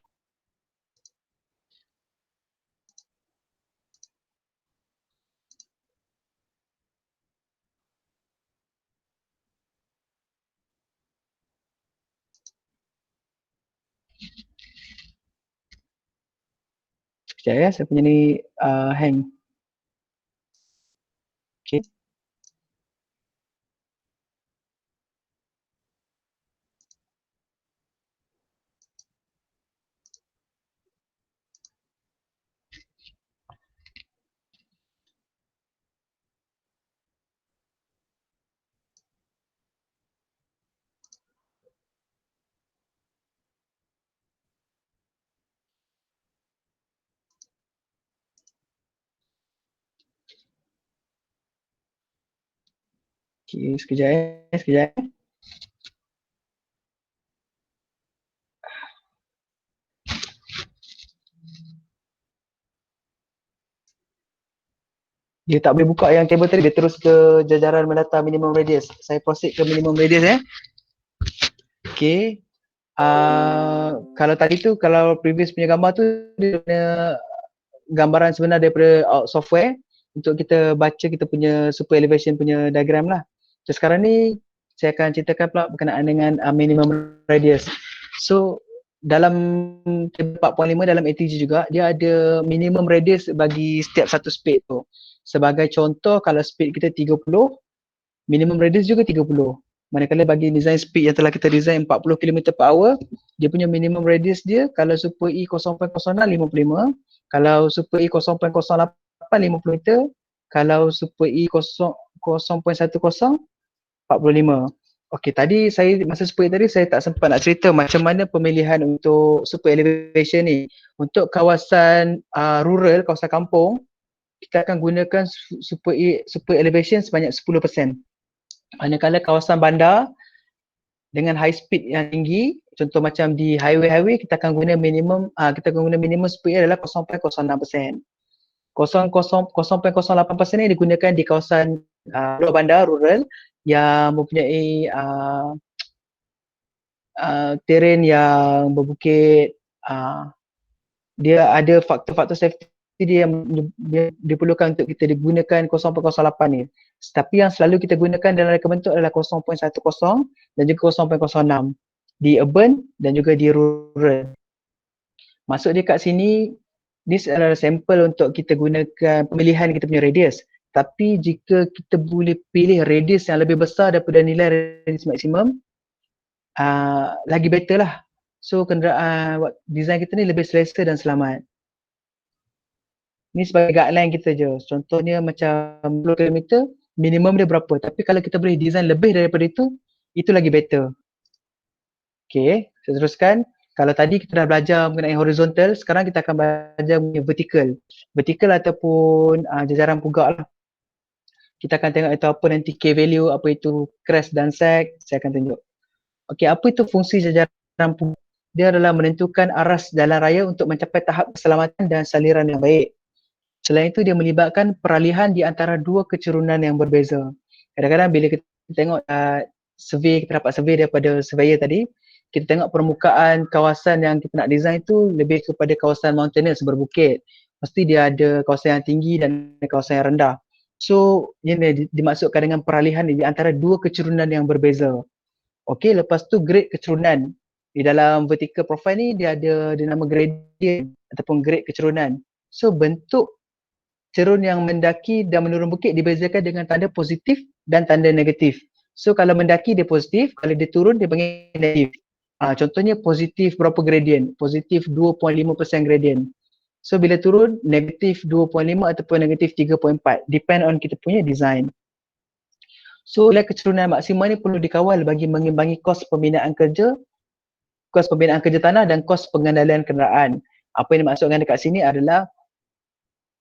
Sekejap ya, saya punya ni hang. Okay. Okay, sekejap. Dia tak boleh buka yang table tadi, dia terus ke jajaran menata minimum radius. Saya proceed ke minimum radius Okay. Kalau tadi tu, kalau previous punya gambar tu, dia punya gambaran sebenar daripada software untuk kita baca kita punya super elevation punya diagram lah. So sekarang ni saya akan ceritakan pula berkenaan dengan minimum radius. So dalam 4.5 dalam ATG juga dia ada minimum radius bagi setiap satu speed tu. Sebagai contoh kalau speed kita 30, minimum radius juga 30. Manakala bagi design speed yang telah kita design 40 km per hour, dia punya minimum radius dia kalau Super E 0.06 55, kalau Super E 0.08 50 meter, kalau Super E 0.10 45. Okey, tadi saya masa Super E tadi saya tak sempat nak cerita macam mana pemilihan untuk super elevation ni. Untuk kawasan rural, kawasan kampung, kita akan gunakan super elevation sebanyak 10%. Manakala kawasan bandar dengan high speed yang tinggi, contoh macam di highway kita akan guna minimum speed adalah 0.06%. 0.08% ni digunakan di kawasan luar bandar rural yang mempunyai terrain yang berbukit, dia ada faktor-faktor safety dia yang diperlukan untuk kita digunakan 0.08 ni. Tapi yang selalu kita gunakan dalam reka bentuk adalah 0.10 dan juga 0.06 di urban dan juga di rural. Masuk dia kat sini, this adalah sampel untuk kita gunakan pemilihan kita punya radius. Tapi jika kita boleh pilih radius yang lebih besar daripada nilai radius maksimum, lagi better lah. So kenderaan design kita ni lebih selesa dan selamat. Ni sebagai guideline kita je. Contohnya macam 10 km, minimum dia berapa. Tapi kalau kita boleh design lebih daripada itu lagi better. Okay, saya teruskan. Kalau tadi kita dah belajar mengenai horizontal, sekarang kita akan belajar mengenai vertical. Vertical ataupun jajaran pugak lah. Kita akan tengok itu apa nanti K value, apa itu crest dan sag, saya akan tunjuk. Okay, apa itu fungsi jajaran pugak? Dia adalah menentukan aras jalan raya untuk mencapai tahap keselamatan dan saliran yang baik. Selain itu, dia melibatkan peralihan di antara dua kecerunan yang berbeza. Kadang-kadang bila kita tengok kita dapat survey daripada surveyor tadi, kita tengok permukaan kawasan yang kita nak design tu lebih kepada kawasan mountainous, berbukit. Mesti dia ada kawasan yang tinggi dan kawasan yang rendah. So, ini dimaksudkan dengan peralihan di antara dua kecerunan yang berbeza. Okey, lepas tu grade kecerunan. Di dalam vertical profile ni, dia ada nama gradient ataupun grade kecerunan. So, bentuk cerun yang mendaki dan menurun bukit dibezakan dengan tanda positif dan tanda negatif. So kalau mendaki dia positif, kalau dia turun dia panggil negatif. Contohnya positif berapa gradient? Positif 2.5% gradient. So bila turun negatif 2.5 ataupun negatif 3.4. Depend on kita punya design. So nilai kecerunan maksimal ni perlu dikawal bagi mengimbangi kos pembinaan kerja tanah dan kos pengendalian kenderaan. Apa yang dimaksudkan dekat sini adalah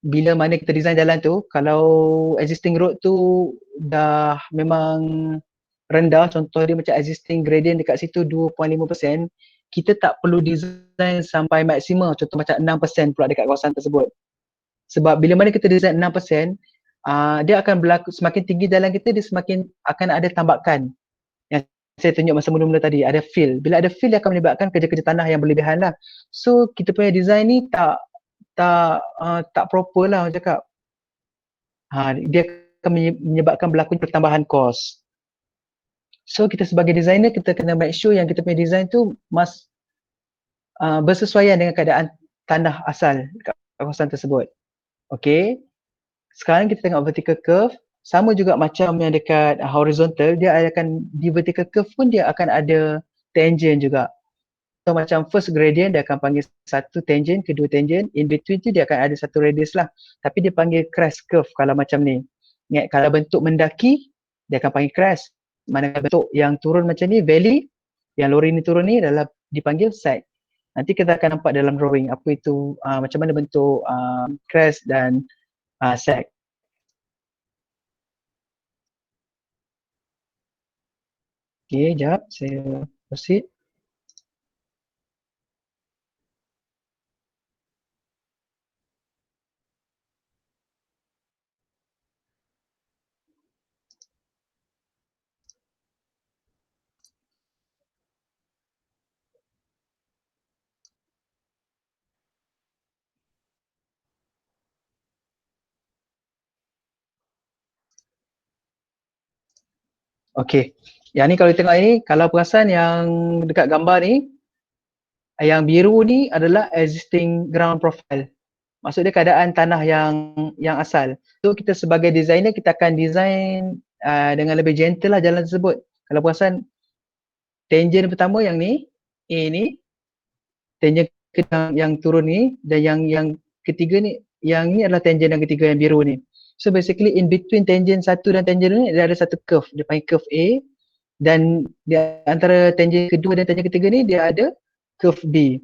bila mana kita design jalan tu, kalau existing road tu dah memang rendah, contoh dia macam existing gradient dekat situ 2.5%, kita tak perlu design sampai maksimum, contoh macam 6% pula dekat kawasan tersebut. Sebab bila mana kita design 6%, dia akan berlaku, semakin tinggi jalan kita, dia semakin akan ada tambakan. Yang saya tunjuk masa mula-mula tadi, ada fill. Bila ada fill, dia akan menyebabkan kerja-kerja tanah yang berlebihan lah. So, kita punya design ni tak proper lah orang cakap. Dia akan menyebabkan berlakunya pertambahan kos. So kita sebagai designer kita kena make sure yang kita punya design tu must bersesuaian dengan keadaan tanah asal kat kawasan tersebut. Okay. Sekarang kita tengok vertical curve. Sama juga macam yang dekat horizontal, dia akan di vertical curve pun dia akan ada tangent juga. So macam first gradient dia akan panggil satu tangent, kedua tangent, in between tu dia akan ada satu radius lah. Tapi dia panggil crest curve kalau macam ni. Ingat kalau bentuk mendaki, dia akan panggil crest. Manakala bentuk yang turun macam ni, valley, yang lori ni turun ni adalah dipanggil sag. Nanti kita akan nampak dalam drawing apa itu, macam mana bentuk crest dan sag. Okay, jap saya proceed. Okay, yang ni kalau tengok ini, kalau perasan yang dekat gambar ni, yang biru ni adalah existing ground profile. Maksud dia keadaan tanah yang asal. So kita sebagai designer kita akan design dengan lebih gentle lah jalan tersebut. Kalau perasan tangent pertama yang ni, A ni, tangent yang turun ni dan yang ketiga ni, yang ni adalah tangent yang ketiga yang biru ni. So basically in between tangent satu dan tangent ni dia ada satu curve, dia panggil curve A, dan di antara tangent kedua dan tangent ketiga ni dia ada curve B.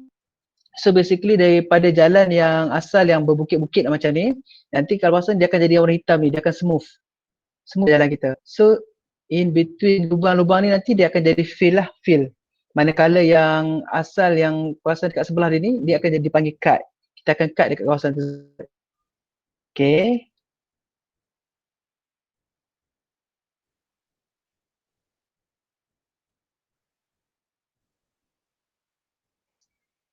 So basically daripada jalan yang asal yang berbukit-bukit macam ni, nanti kalau pasal dia akan jadi warna hitam ni, dia akan smooth jalan kita. So in between lubang-lubang ni nanti dia akan jadi fill lah, fill. Manakala yang asal yang kawasan dekat sebelah dia ni, dia akan jadi panggil cut. Kita akan cut dekat kawasan tersebut. Okay.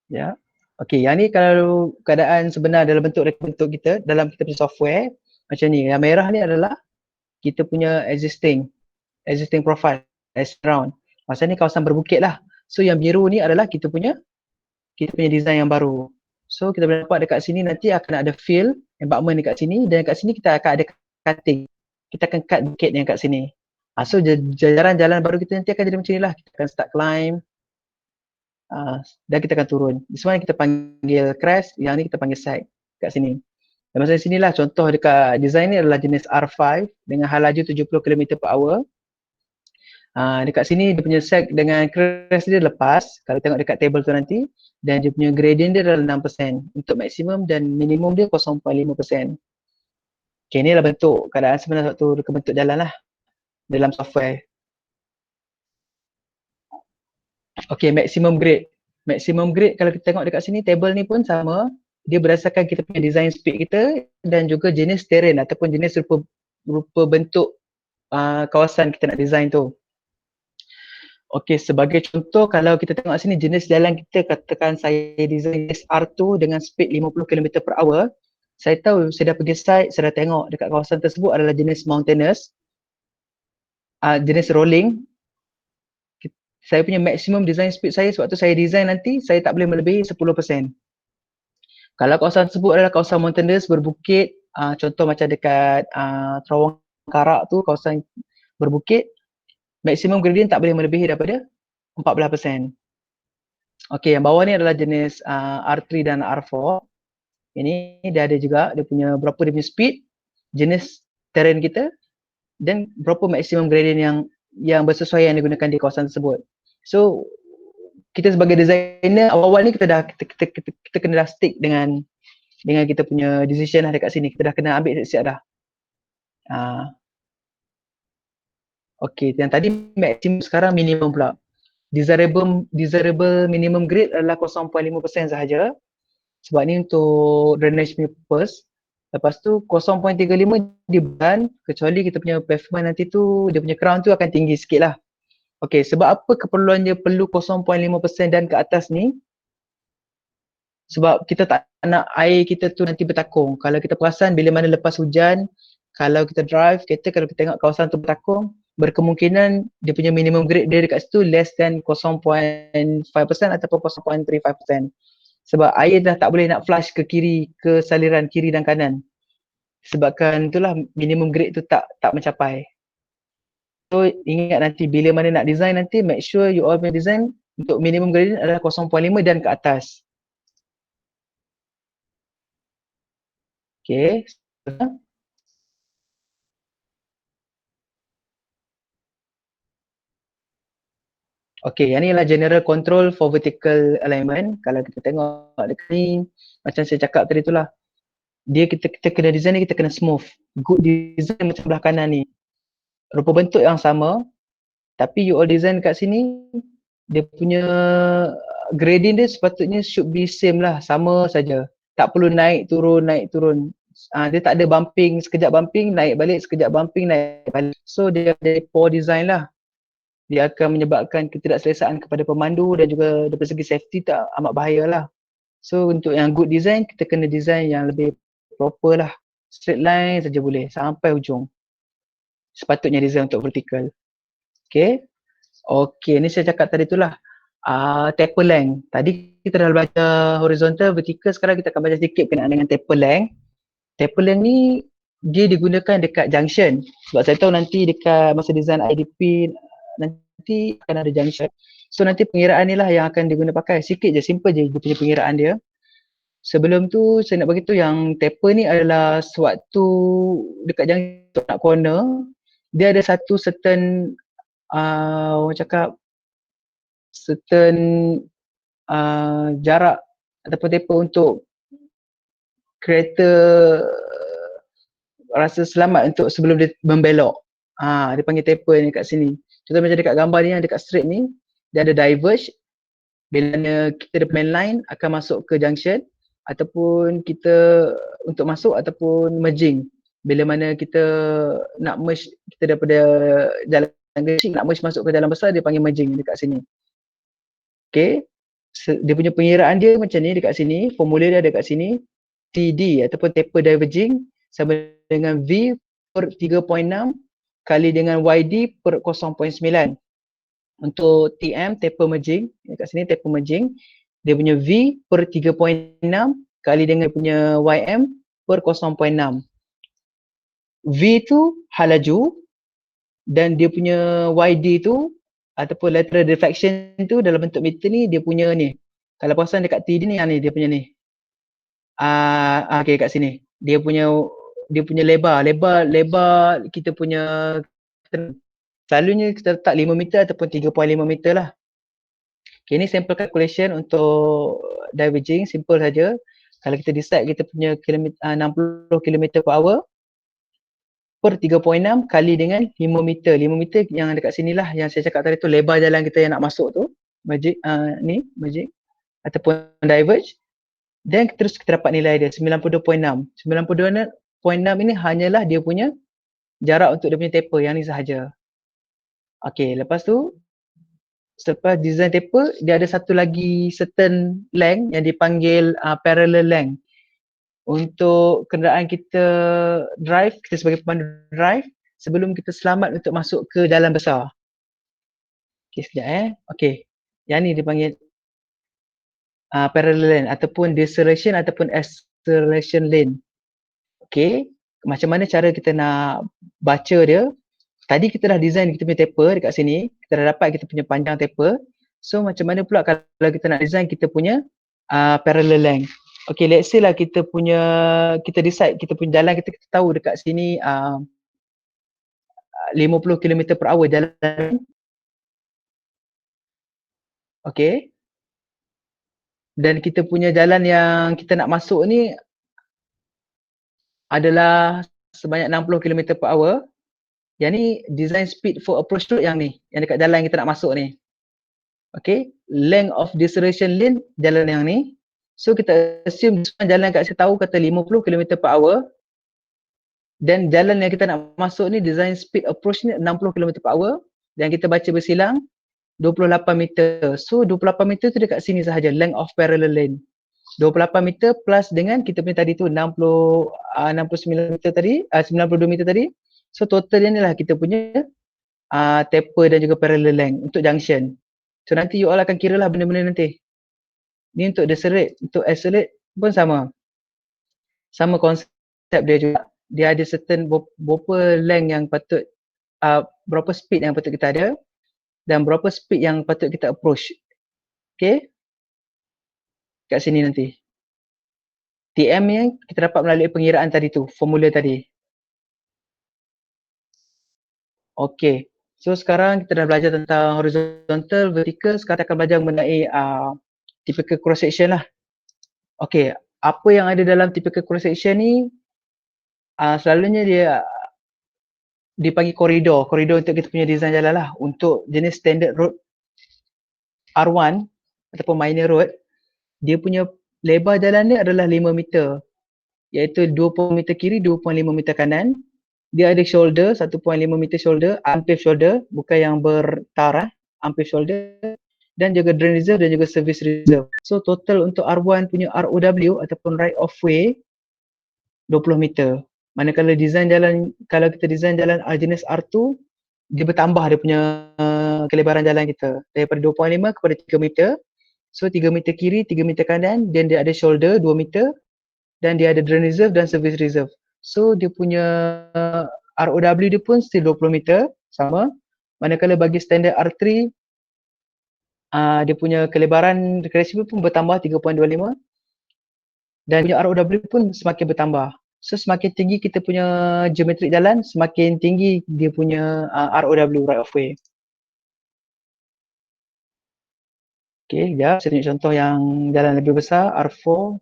Ya. Okay, yang ni kalau keadaan sebenar dalam bentuk kita, dalam kita punya software, macam ni. Yang merah ni adalah kita punya existing profile as round. Masa ni kawasan berbukit lah. So yang biru ni adalah kita punya design yang baru. So kita boleh nampak dekat sini nanti akan ada fill, embankment dekat sini, dan dekat sini kita akan ada cutting. Kita akan cut bukit yang kat sini. So jalan baru kita nanti akan jadi macam ni lah. Kita akan start climb, dan kita akan turun. This one kita panggil crest, yang ni kita panggil side kat sini. Dan masa sini lah contoh dekat design ni adalah jenis R5 dengan hal laju 70 km/h. Dekat sini dia punya sag dengan crest dia lepas, kalau tengok dekat table tu nanti, dan dia punya gradient dia adalah 6% untuk maksimum dan minimum dia 0.5%. Okay, ni lah bentuk keadaan sebenar waktu dia bentuk jalan lah dalam software. Okay, maximum grade. Maximum grade kalau kita tengok dekat sini, table ni pun sama. Dia berdasarkan kita punya design speed kita dan juga jenis terrain ataupun jenis rupa bentuk kawasan kita nak design tu. Okay, sebagai contoh kalau kita tengok sini jenis jalan kita, katakan saya design SR2 dengan speed 50 km/h. Saya tahu, saya dah pergi site, saya dah tengok dekat kawasan tersebut adalah jenis mountainous, jenis rolling. Saya punya maximum design speed saya sebab tu saya design nanti saya tak boleh melebihi 10%. Kalau kawasan tersebut adalah kawasan mountainous berbukit, contoh macam dekat Terowongan Karak tu, kawasan berbukit, maximum gradient tak boleh melebihi daripada 14%. Okay, yang bawah ni adalah jenis R3 dan R4. Ini dia ada juga, dia punya berapa dia punya speed, jenis terrain kita, dan berapa maximum gradient yang bersesuaian digunakan di kawasan tersebut. So kita sebagai designer awal-awal ni kita kena dah stick dengan kita punya decision lah dekat sini. Kita dah kena ambil siap-siap dah. Okay, yang tadi maximum, sekarang minimum pula. Desirable minimum grade adalah 0.5% sahaja. Sebab ni untuk drainage purpose. Lepas tu 0.35 di ban, kecuali kita punya pavement nanti tu, dia punya crown tu akan tinggi sikit lah. Okay, sebab apa keperluan dia perlu 0.5% dan ke atas ni? Sebab kita tak nak air kita tu nanti bertakung. Kalau kita perasan bila mana lepas hujan, kalau kita drive kereta, kalau kita tengok kawasan tu bertakung, berkemungkinan dia punya minimum grade dia dekat situ less than 0.5% ataupun 0.35%. Sebab air dah tak boleh nak flush ke kiri, ke saliran kiri dan kanan. Sebabkan itulah minimum grade tu tak mencapai. So ingat nanti bila mana nak design nanti, make sure you all design untuk minimum gradient adalah 0.5 dan ke atas. Okay. Okay, yang ni adalah general control for vertical alignment. Kalau kita tengok dekat ni, macam saya cakap tadi tu lah, kita kena design ni, kita kena smooth. Good design macam belah kanan ni. Rupa bentuk yang sama, Tapi you all design kat sini, dia punya grading dia sepatutnya should be same lah, sama saja. Tak perlu naik turun, naik turun. Dia tak ada bumping, sekejap bumping, naik balik, sekejap bumping, naik balik. So dia ada poor design lah. Dia akan menyebabkan ketidakselesaan kepada pemandu dan juga dari segi safety tak amat bahaya lah. So untuk yang good design, kita kena design yang lebih proper lah. Straight line saja boleh, sampai ujung. Sepatutnya design untuk vertical. Okay. Okay, ni saya cakap tadi tu lah. Taper length. Tadi kita dah belajar horizontal, vertical. Sekarang kita akan belajar sedikit berkenaan dengan taper length. Taper length ni dia digunakan dekat junction. Sebab saya tahu nanti dekat masa design IDP nanti akan ada junction. So nanti pengiraan ni lah yang akan diguna pakai. Sikit je, simple je dia punya pengiraan dia. Sebelum tu saya nak beritahu yang taper ni adalah sewaktu dekat junction nak corner, dia ada satu certain orang cakap certain jarak ataupun taper untuk kereta rasa selamat untuk sebelum dia membelok. Dia panggil taper ni kat sini. Contoh macam dekat gambar ni yang dekat straight ni, dia ada diverge. Bila kita ada main line akan masuk ke junction ataupun kita untuk masuk ataupun merging. Bila mana kita nak merge kita daripada jalan kecil nak merge masuk ke jalan besar, dia panggil merging dekat sini. Okay. Dia punya pengiraan dia macam ni dekat sini, formula dia ada dekat sini. TD ataupun taper diverging sama dengan V per 3.6 kali dengan YD per 0.9. Untuk TM, taper merging, dekat sini taper merging, dia punya V per 3.6 kali dengan punya YM per 0.6. V tu hal laju dan dia punya YD tu ataupun lateral deflection tu dalam bentuk meter ni dia punya ni. Kalau perasan dekat TD ni, ni dia punya ni. Okay, kat sini. Dia punya lebar kita punya selalunya kita letak 5 meter ataupun 3.5 meter lah. Okay, ni simple calculation untuk diverging, simple saja. Kalau kita decide kita punya 60 km per hour per 3.6 kali dengan 5 meter. 5 meter yang dekat sini lah yang saya cakap tadi tu, lebar jalan kita yang nak masuk tu, merging ataupun diverge. Dan terus kita dapat nilai dia 92.6. 92.6 ini hanyalah dia punya jarak untuk dia punya taper yang ni sahaja. Okay, lepas tu selepas design taper, dia ada satu lagi certain length yang dipanggil parallel length. Untuk kenderaan kita drive, kita sebagai pemandu drive, sebelum kita selamat untuk masuk ke jalan besar. Okay, sekejap Okay, yang ni dipanggil parallel lane ataupun deceleration ataupun acceleration lane. Okay, macam mana cara kita nak baca dia? Tadi kita dah design kita punya taper dekat sini, kita dah dapat kita punya panjang taper. So macam mana pula kalau kita nak design kita punya parallel length? Okay, let's say lah kita decide kita punya jalan kita tahu dekat sini 50 km per hour jalan. Okay. Dan kita punya jalan yang kita nak masuk ni adalah sebanyak 60 km per hour. Yang ni design speed for approach road yang ni, yang dekat jalan yang kita nak masuk ni. Okay, length of deceleration lane jalan yang ni. So kita assume jalan kat saya tahu kata 50 km per hour. Dan jalan yang kita nak masuk ni design speed approach ni 60 km per hour. Dan kita baca bersilang 28 meter. So 28 meter tu dekat sini sahaja, length of parallel lane. 28 meter plus dengan kita punya tadi tu 69 meter tadi, 92 meter tadi. So total ni lah kita punya taper dan juga parallel length untuk junction. So nanti you all akan kira lah benda-benda nanti. Ni untuk decelerate, untuk accelerate pun sama. Sama konsep dia juga. Dia ada certain berapa length yang patut, berapa speed yang patut kita ada dan berapa speed yang patut kita approach. Okay. Kat sini nanti. TM yang kita dapat melalui pengiraan tadi tu, formula tadi. Okay. So sekarang kita dah belajar tentang horizontal, vertical. Sekarang kita akan belajar mengenai typical cross section lah. Okay. Apa yang ada dalam typical cross section ni, selalunya dia dia panggil koridor untuk kita punya design jalan lah. Untuk jenis standard road R1 ataupun minor road, dia punya lebar jalan dia adalah 5 meter, iaitu 20 meter kiri, 2.5 meter kanan. Dia ada shoulder, 1.5 meter shoulder, unpaved shoulder, bukan yang bertar, unpaved shoulder, dan juga drain reserve dan juga service reserve. So total untuk R1 punya ROW ataupun right of way 20 meter. Manakala design jalan, kalau kita design jalan jenis R2, dia bertambah dia punya kelebaran jalan kita daripada 2.5 kepada 3 meter. So 3 meter kiri, 3 meter kanan, dan dia ada shoulder 2 meter, dan dia ada drain reserve dan service reserve. So dia punya ROW dia pun still 20 meter, sama. Manakala bagi standard R3, dia punya kelebaran kreasi pun bertambah 3.25, dan punya ROW pun semakin bertambah. So semakin tinggi kita punya geometrik jalan, semakin tinggi dia punya ROW, right of way. Okay, sekejap saya tunjuk contoh yang jalan lebih besar, R4.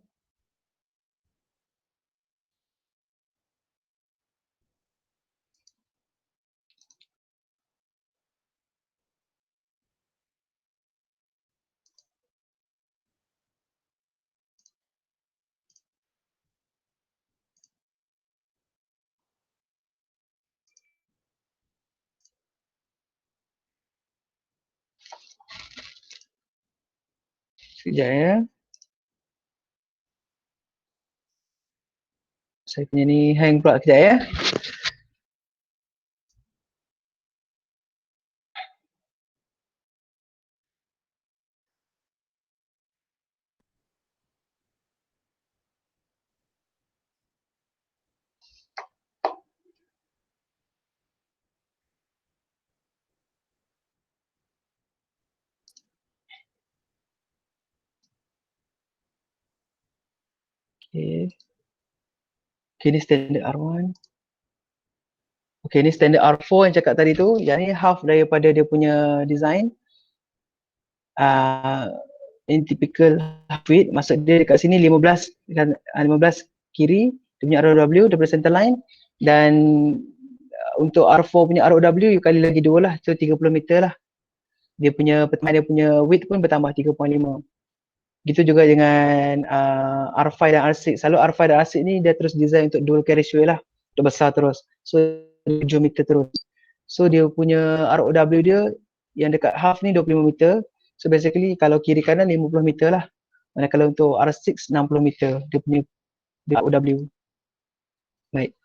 Sekejap ya. Saya punya ni hang pula, kejap ya. Okay. Okay, ni standard R1. Okay, ni standard R4 yang cakap tadi tu. Yang ni half daripada dia punya design. In typical half width, maksud dia dekat sini 15 kiri, dia punya ROW daripada center line, dan untuk R4 punya ROW kali lagi 2 lah, so 30 meter lah. Dia punya width pun bertambah 3.5. Gitu juga dengan R5 dan R6. Selalu R5 dan R6 ni dia terus design untuk dual carriageway lah, untuk besar terus. So 7 meter terus. So dia punya ROW dia yang dekat half ni 25 meter. So basically kalau kiri kanan 50 meter lah. Manakala untuk R6 60 meter dia punya ROW. Baik.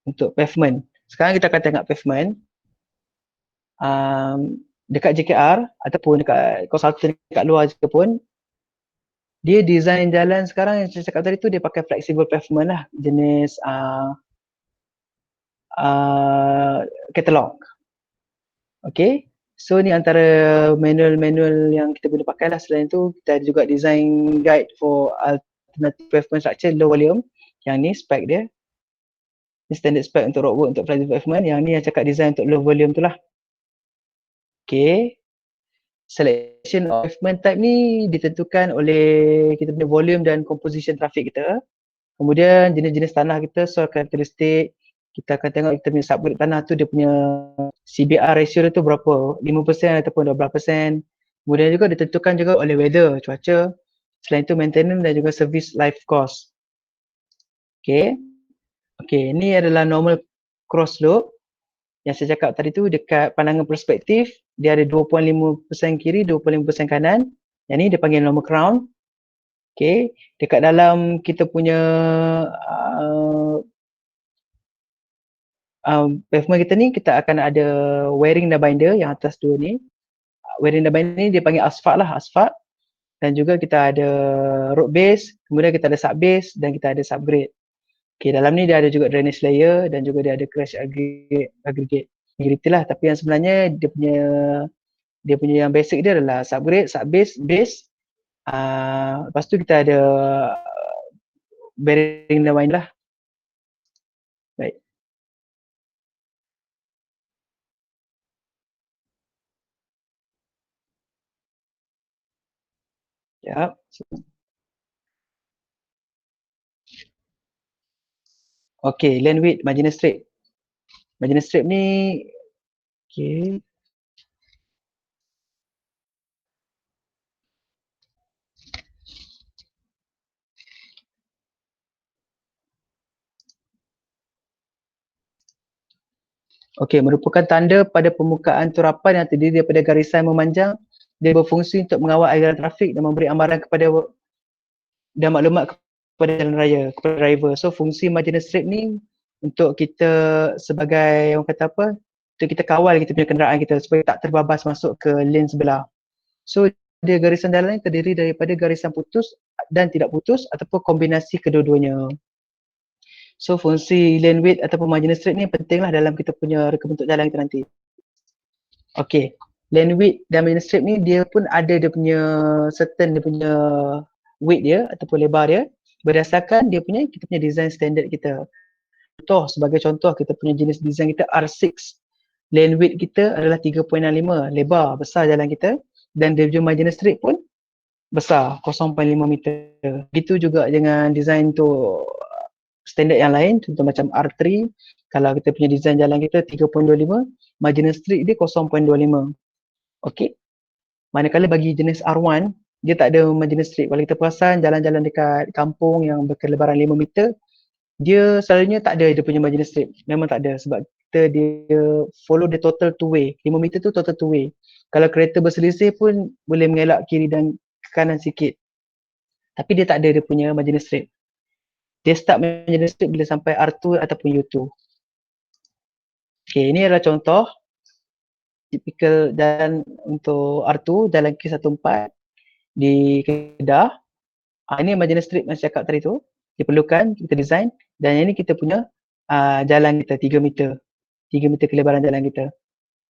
Untuk pavement. Sekarang kita akan tengok pavement. Dekat JKR ataupun dekat konsultan dekat luar juga pun, dia design jalan sekarang yang saya cakap tadi tu, dia pakai flexible pavement lah, jenis katalog. Okay, so ni antara manual-manual yang kita boleh pakai lah. Selain tu kita ada juga design guide for alternative pavement structure low volume. Yang ni spec dia, ni standard spec untuk roadwork untuk flexible pavement. Yang ni yang cakap design untuk low volume tu lah. Okay, selection of pavement type ni ditentukan oleh kita punya volume dan composition traffic kita. Kemudian jenis-jenis tanah kita, soil karakteristik, kita akan tengok kita punya subgrade tanah tu dia punya CBR ratio dia tu berapa, 5% ataupun 12%. Kemudian juga ditentukan juga oleh weather, cuaca. Selain itu maintenance dan juga service life cost. Okay. Okay, ini adalah normal cross slope. Yang saya cakap tadi tu dekat pandangan perspektif, dia ada 2.5% kiri, 2.5% kanan. Yang ni dia panggil normal crown. Okay, dekat dalam kita punya pavement kita ni, kita akan ada wearing dan binder yang atas dua ni. Wearing dan binder ni dia panggil asfalt lah, asfalt. Dan juga kita ada road base, kemudian kita ada sub base dan kita ada subgrade. Okay, dalam ni dia ada juga drainage layer dan juga dia ada crash aggregate. Gitulah, tapi yang sebenarnya dia punya yang basic dia adalah subgrade, sub base, base. Lepas tu kita ada bearing dan binder lah. Baik. Ya. Okay, lane width, marginal strip. Marginal strip ni, okay. Okey, merupakan tanda pada permukaan turapan yang terdiri daripada garisan memanjang. Dia berfungsi untuk mengawal aliran trafik dan memberi amaran kepada dan maklumat kepada jalan raya, kepada driver. So fungsi marginal strip ni untuk kita sebagai orang kata apa? Untuk kita kawal kita punya kenderaan kita supaya tak terbabas masuk ke lane sebelah. So dia garisan jalan ni terdiri daripada garisan putus dan tidak putus ataupun kombinasi kedua-duanya. So fungsi lane width ataupun marginal strip ni pentinglah dalam kita punya reka bentuk jalan kita nanti. Okay, lane width dan marginal strip ni dia pun ada dia punya certain dia punya width dia ataupun lebar dia berdasarkan dia punya kita punya design standard kita. Sebagai contoh kita punya jenis design kita R6. Lane width kita adalah 3.65, lebar, besar jalan kita dan dia punya marginal strip pun besar, 0.5 meter. Begitu juga dengan design tu standard yang lain, contoh macam R3, kalau kita punya design jalan kita 3.25, marginal strip dia 0.25. Okey. Manakala bagi jenis R1, dia tak ada marginal strip. Kalau kita perasan jalan-jalan dekat kampung yang berkelebaran 5 meter, dia selalunya tak ada dia punya marginal strip. Memang tak ada sebab dia follow the total two way. 5 meter tu total two way. Kalau kereta berselisih pun boleh mengelak kiri dan kanan sikit. Tapi dia tak ada dia punya marginal strip. Dia start marginal strip bila sampai R2 ataupun U2. Okay, ini adalah contoh typical jalan untuk R2, jalan K14 di Kedah. Ini marginal strip yang saya cakap tadi tu, diperlukan kita design dan ini kita punya jalan kita 3 meter. 3 meter kelebaran jalan kita.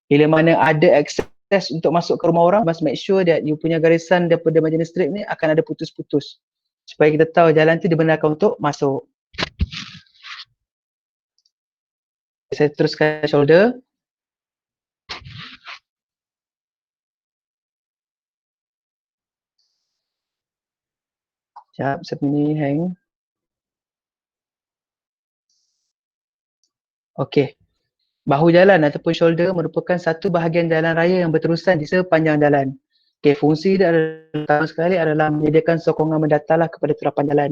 Bila mana ada akses untuk masuk ke rumah orang, must make sure that you punya garisan daripada marginal strip ni akan ada putus-putus. Supaya kita tahu jalan tu dibenarkan untuk masuk. Saya teruskan shoulder. Sekejap, saya punya ni hang. Okey. Bahu jalan ataupun shoulder merupakan satu bahagian jalan raya yang berterusan di sepanjang jalan. Okey, fungsi dia adalah pertama sekali adalah menyediakan sokongan mendatarlah kepada turapan jalan.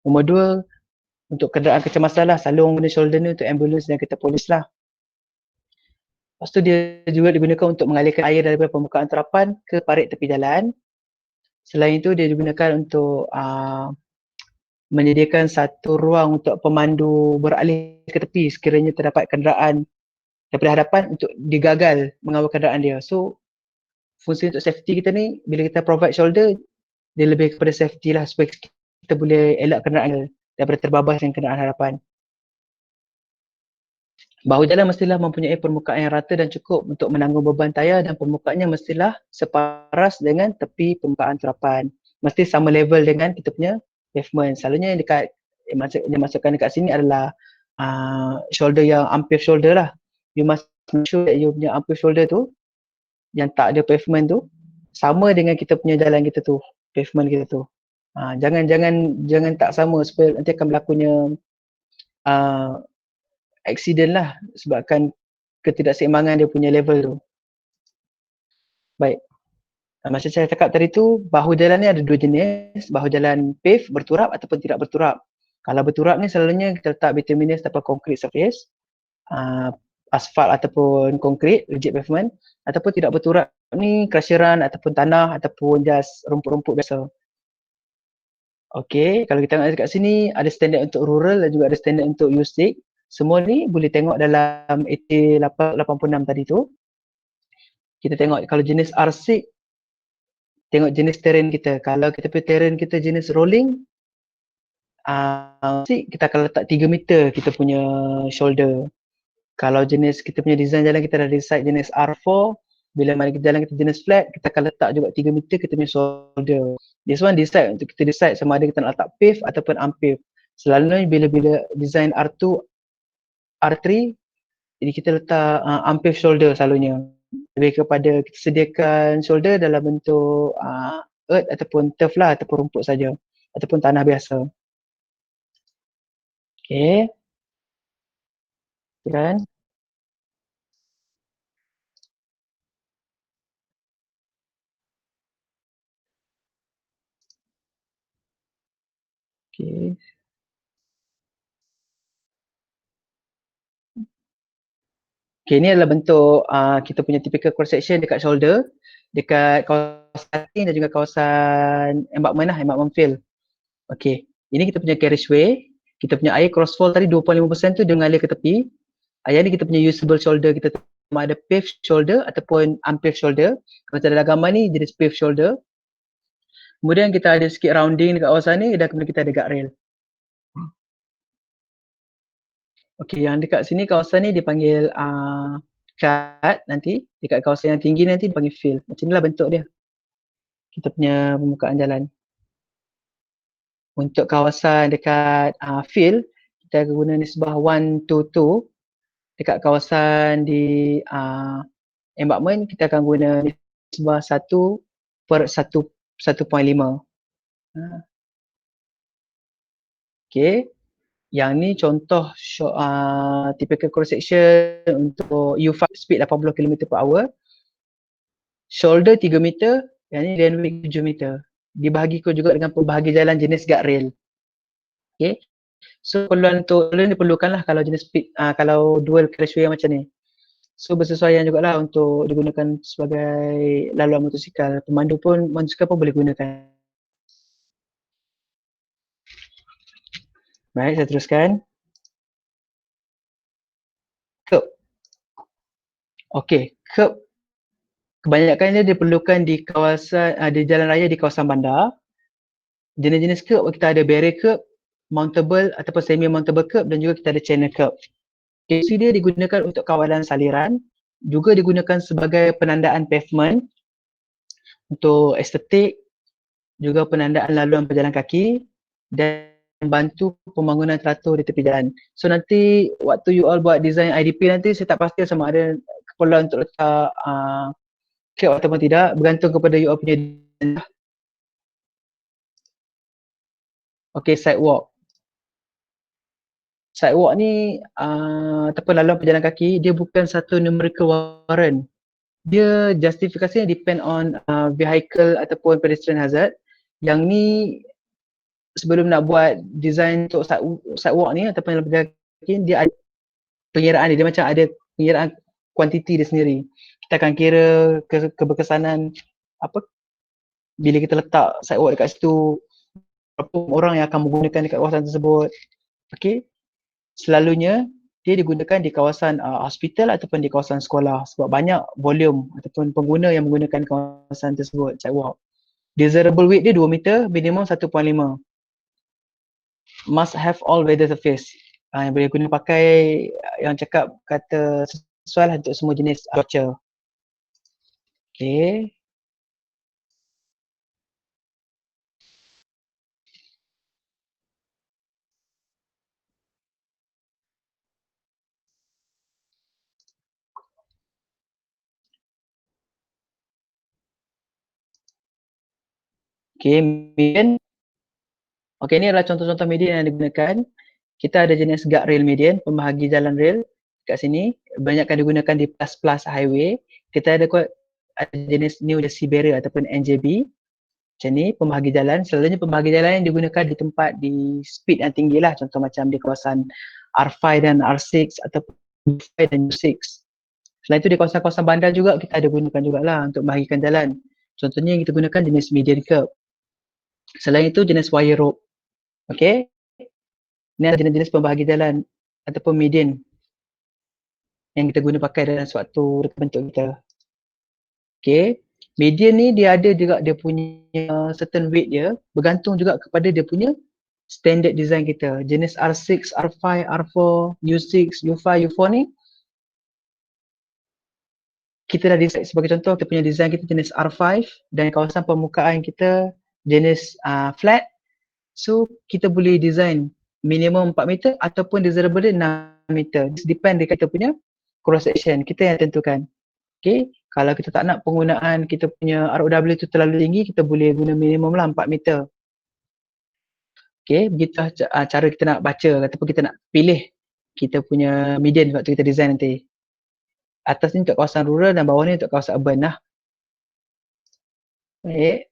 Nombor dua, untuk kenderaan kecemasan lah, selalu orang guna shoulder ni untuk ambulans dan kereta polis lah. Lepas tu dia juga digunakan untuk mengalirkan air daripada permukaan turapan ke parit tepi jalan. Selain itu dia digunakan untuk menyediakan satu ruang untuk pemandu beralih ke tepi sekiranya terdapat kenderaan daripada hadapan untuk digagal mengawal kenderaan dia. So fungsi untuk safety kita ni bila kita provide shoulder dia lebih kepada safety lah supaya kita boleh elak kenderaan daripada terbabas dengan kenderaan hadapan. Bahu jalan mestilah mempunyai permukaan yang rata dan cukup untuk menanggung beban tayar dan permukaannya mestilah separas dengan tepi permukaan turapan. Mesti sama level dengan kita punya pavement. Selalunya yang dekat yang masukkan dekat sini adalah shoulder yang unpaved shoulder lah. You must make sure that you punya unpaved shoulder tu yang tak ada pavement tu sama dengan kita punya jalan kita tu, pavement kita tu. Jangan tak sama supaya nanti akan berlakunya accident lah sebabkan ketidakseimbangan dia punya level tu. Baik. Macam saya cakap tadi tu, bahu jalan ni ada dua jenis, bahu jalan pave berturap ataupun tidak berturap. Kalau berturap ni selalunya kita letak bituminous ataupun concrete surface, asfalt ataupun konkrit, rigid pavement, ataupun tidak berturap ni crusheran ataupun tanah ataupun just rumput-rumput biasa. Okey, kalau kita tengok dekat sini ada standard untuk rural dan juga ada standard untuk USIG. Semua ni boleh tengok dalam AT 86 tadi tu. Kita tengok kalau jenis R6, tengok jenis terrain kita. Kalau kita punya terrain kita jenis rolling, kita akan letak 3 meter kita punya shoulder. Kalau jenis kita punya design jalan kita dah decide jenis R4, bila mana jalan kita jenis flat, kita akan letak juga 3 meter kita punya shoulder. This one decide untuk kita decide sama ada kita nak letak pave ataupun unpaved. Selalunya bila design R2, R3, jadi kita letak unpaved shoulder selalunya. Lebih kepada kita sediakan shoulder dalam bentuk earth ataupun turf lah ataupun rumput saja ataupun tanah biasa. Okay. kan? Okay. Okay, ni adalah bentuk kita punya typical cross section dekat shoulder, dekat kawasan cutting dan juga kawasan embankment lah, embankment fill. Okay, ini kita punya carriageway, kita punya air crossfall tadi 25% tu dia mengalir ke tepi. Yang ni kita punya usable shoulder, kita sama ada paved shoulder ataupun unpaved shoulder. Kalau dalam gambar ni jenis paved shoulder. Kemudian kita ada sikit rounding dekat kawasan ni dan kemudian kita ada guardrail. Okay, yang dekat sini kawasan ni dipanggil cut nanti, dekat kawasan yang tinggi nanti dipanggil fill. Macam inilah bentuk dia. Kita punya pembukaan jalan. Untuk kawasan dekat fill, kita guna nisbah 1:2. Dekat kawasan di embankment, kita akan guna nisbah 1/1.5. Okay. Yang ni contoh typical cross section untuk U5 speed 80 km/h. Shoulder 3 meter, yang ni lane width 7 meter. Dibahagikan juga dengan pembahagi jalan jenis guardrail. Okay. So perluan untuk ni diperlukanlah kalau jenis speed, kalau dual carriageway macam ni. So bersesuaian jugalah untuk digunakan sebagai laluan motosikal. Pemandu pun, motosikal pun boleh gunakan. Baik, saya teruskan. Curb. Okay, curb kebanyakannya diperlukan di kawasan, di jalan raya di kawasan bandar. Jenis-jenis curb kita ada barrier curb, mountable ataupun semi mountable curb dan juga kita ada channel curb. Okay, dia digunakan untuk kawalan saliran, juga digunakan sebagai penandaan pavement untuk estetik, juga penandaan laluan pejalan kaki dan membantu pembangunan teratur di tepi jalan. So nanti waktu you all buat design IDP nanti saya tak pasti sama ada keperluan untuk letak curb ataupun tidak, bergantung kepada you all punya design. Okay, sidewalk. Sidewalk ni ataupun laluan pejalan kaki, dia bukan satu numerical warrant. Dia justifikasinya depend on vehicle ataupun pedestrian hazard. Yang ni sebelum nak buat design untuk sidewalk ni ataupun laluan pejalan kaki, dia ada pengiraan dia macam ada pengiraan kuantiti dia sendiri. Kita akan kira keberkesanan apa bila kita letak sidewalk dekat situ, berapa orang yang akan menggunakan dekat kawasan tersebut. Okay, selalunya dia digunakan di kawasan hospital ataupun di kawasan sekolah sebab banyak volume ataupun pengguna yang menggunakan kawasan tersebut, sidewalk. Desirable width dia 2 meter, minimum 1.5. Must have all weather surface. Yang boleh guna pakai yang cakap kata sesuai lah untuk semua jenis cuaca. Okay. Okay, median. Okay, ni adalah contoh-contoh median yang digunakan. Kita ada jenis guardrail median, pembahagi jalan rail kat sini. Banyakkan digunakan di plus-plus highway. Kita ada jenis new jersey barrier ataupun NJB. Macam ni, pembahagi jalan. Selalunya pembahagi jalan yang digunakan di tempat di speed yang tinggi lah. Contoh macam di kawasan R5 dan R6 ataupun U5 dan U6. Selain itu di kawasan-kawasan bandar juga kita ada gunakan jugalah untuk membahagikan jalan. Contohnya yang kita gunakan jenis median curb. Selain itu jenis wire rope. Okay. Ini adalah jenis-jenis pembahagi jalan ataupun median yang kita guna pakai dalam suatu bentuk kita. Okay. Median ni dia ada juga dia punya certain weight dia, bergantung juga kepada dia punya standard design kita. Jenis R6, R5, R4, U6, U5, U4 ni kita dah design sebagai contoh kita punya design kita jenis R5 dan kawasan permukaan kita jenis flat. So kita boleh design minimum 4 meter ataupun desirable dia 6 meter. It depend dekat kita punya cross section. Kita yang tentukan. Okay. Kalau kita tak nak penggunaan kita punya ROW tu terlalu tinggi, kita boleh guna minimum lah 4 meter. Okay. Begitu cara kita nak baca ataupun kita nak pilih kita punya median waktu kita design nanti. Atas ni untuk kawasan rural dan bawah ni untuk kawasan urban lah. Baik.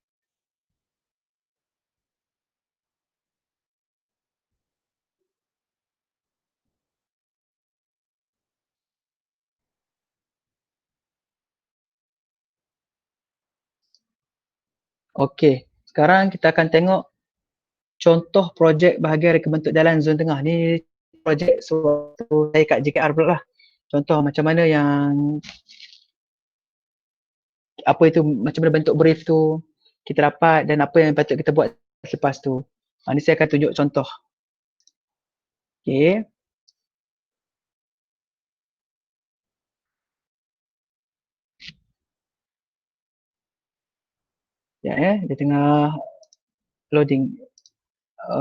Okey, sekarang kita akan tengok contoh projek bahagian reka bentuk jalan zon tengah. Ni projek sewaktu saya kat JKR pula lah. Contoh macam mana yang apa itu, macam mana bentuk brief tu kita dapat dan apa yang patut kita buat selepas tu. Ni saya akan tunjuk contoh. Okey. Ya, dia tengah loading.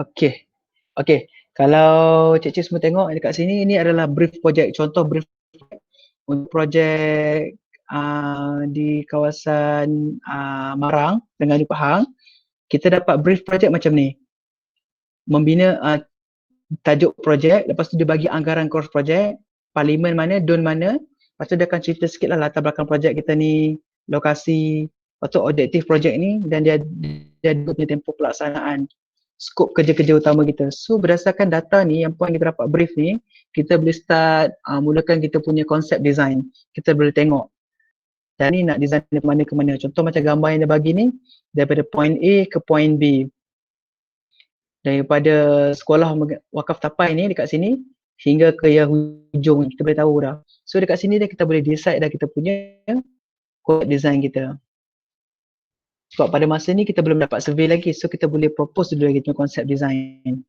Okey. Okey. Kalau cik-cik semua tengok dekat sini, ini adalah brief projek, contoh brief untuk projek di kawasan Marang, Terengganu Pahang. Kita dapat brief projek macam ni. Membina tajuk projek, lepas tu dia bagi anggaran kos projek, parlimen mana, don mana, lepas tu dia akan cerita sikit lah latar belakang projek kita ni, lokasi, lepas tu objektif projek ni dan dia punya tempoh pelaksanaan, skop kerja-kerja utama kita. So berdasarkan data ni, yang point kita dapat brief ni, kita boleh start mulakan kita punya konsep design. Kita boleh tengok dan ni nak design dari mana ke mana. Contoh macam gambar yang dia bagi ni, daripada point A ke point B. Daripada sekolah wakaf tapai ni dekat sini hingga ke yang hujung, kita boleh tahu dah. So dekat sini dah kita boleh decide dah kita punya konsep design kita. Sebab pada masa ni kita belum dapat survey lagi, so kita boleh propose dulu lagi konsep design.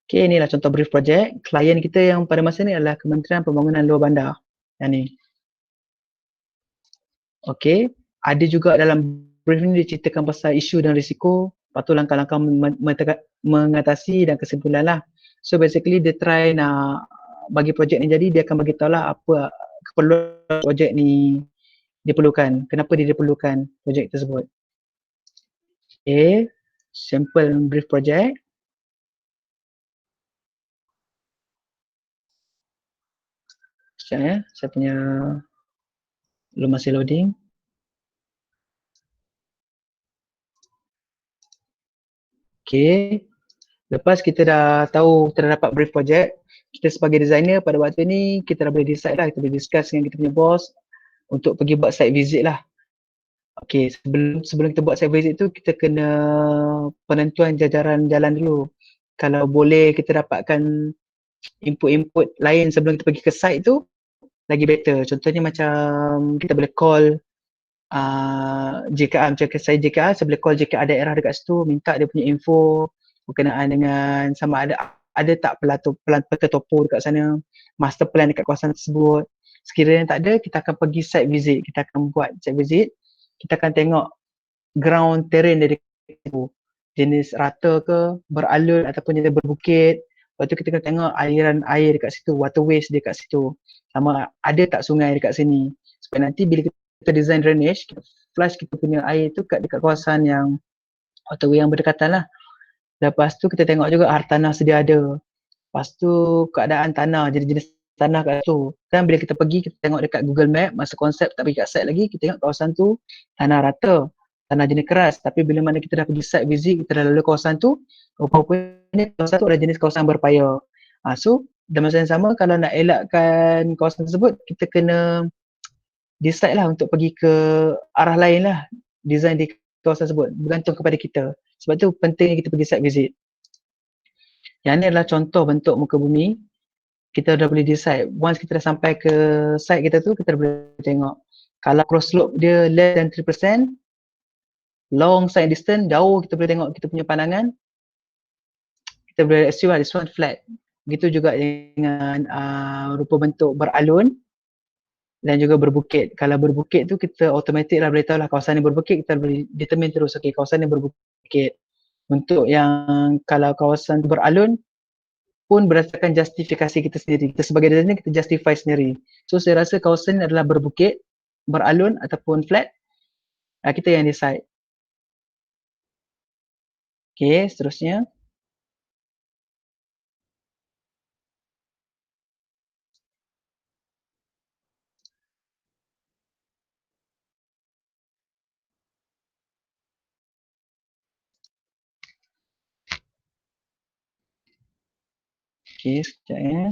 Okay, inilah contoh brief project. Klien kita yang pada masa ni adalah Kementerian Pembangunan Luar Bandar. Yang ni. Okay, ada juga dalam brief ni diceritakan pasal isu dan risiko, lepas tu langkah-langkah mengatasi dan kesimpulan lah. So basically dia try nak bagi projek ni jadi, dia akan bagi tahu lah apa keperluan projek ni diperlukan, kenapa dia diperlukan projek tersebut. Okay, simple brief project. Sekejap ya, saya punya belum masih loading. Okay, lepas kita dah tahu, kita dah dapat brief project, kita sebagai designer pada waktu ni kita dah boleh decide lah, kita boleh discuss dengan kita punya boss untuk pergi buat site visit lah. Okay, sebelum kita buat site visit tu, kita kena penentuan jajaran jalan dulu. Kalau boleh kita dapatkan input-input lain sebelum kita pergi ke site tu, lagi better. Contohnya macam kita boleh call JKR, macam saya JKR, saya boleh call JKR daerah dekat situ, minta dia punya info berkenaan dengan sama ada tak peta topo dekat sana, master plan dekat kawasan tersebut. Sekiranya tak ada, kita akan pergi site visit, kita akan buat site visit, kita akan tengok ground terrain dari situ, jenis rata ke, beralun ataupun jenis berbukit. Lepas tu kita akan tengok aliran air dekat situ, waterways dekat situ, sama ada tak sungai dekat sini, supaya nanti bila kita design drainage, kita flush kita punya air tu dekat kawasan yang waterway yang berdekatan lah. Lepas tu kita tengok juga hartanah sedia ada. Lepas tu keadaan tanah, jenis-jenis tanah kat situ. Kan bila kita pergi, kita tengok dekat Google Map, masa konsep tak pergi kat site lagi, kita tengok kawasan tu tanah rata, tanah jenis keras. Tapi bila mana kita dah pergi site visit, kita dah lalu kawasan tu, rupa-rupanya kawasan tu ada jenis kawasan berpaya. So dalam masa yang sama, kalau nak elakkan kawasan tersebut, kita kena decide lah untuk pergi ke arah lain lah, design di kawasan tersebut, bergantung kepada kita. Sebab tu pentingnya kita pergi site visit. Yang ni adalah contoh bentuk muka bumi. Kita dah boleh decide. Once kita dah sampai ke site kita tu, kita dah boleh tengok. Kalau cross slope dia less than 3%, long side distance, jauh kita boleh tengok kita punya pandangan, kita boleh assume this one flat. Begitu juga dengan rupa bentuk beralun dan juga berbukit. Kalau berbukit tu kita automatik lah boleh tahu lah kawasan yang berbukit, kita boleh determine terus, okay, kawasan yang berbukit. Untuk yang kalau kawasan tu beralun pun berdasarkan justifikasi kita sendiri. Kita sebagai designer kita justify sendiri. So saya rasa kawasan adalah berbukit, beralun ataupun flat, kita yang decide. Okay, seterusnya. Okey, sekejap ya.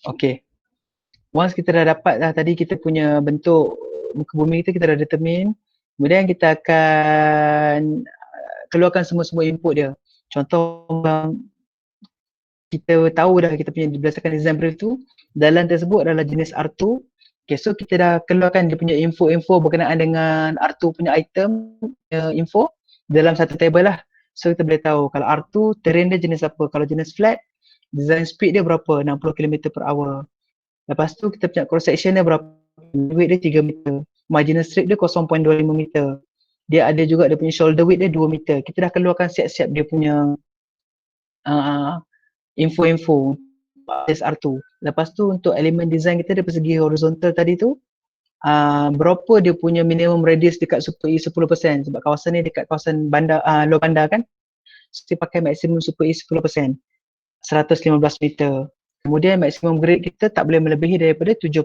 Okey. Once kita dah dapat dah tadi kita punya bentuk muka bumi kita dah determine. Kemudian kita akan keluarkan semua-semua input dia. Contoh kita tahu dah kita punya berdasarkan design brief tu, dalam tersebut adalah jenis R2. Okay, so kita dah keluarkan dia punya info-info berkenaan dengan R2 punya item info dalam satu table lah. So kita boleh tahu kalau R2 terrain dia jenis apa. Kalau jenis flat, design speed dia berapa, 60 km per hour. Lepas tu kita punya cross section dia berapa, width dia 3 meter, marginal strip dia 0.25 meter. Dia ada juga dia punya shoulder width dia 2 meter. Kita dah keluarkan siap-siap dia punya uh, info-info SR2. Lepas tu untuk elemen design kita dari segi horizontal tadi tu, berapa dia punya minimum radius dekat Super E 10%, sebab kawasan ni dekat kawasan bandar, low bandar kan. So dia pakai maksimum Super E 10%, 115 meter. Kemudian maksimum grade kita tak boleh melebihi daripada 7%.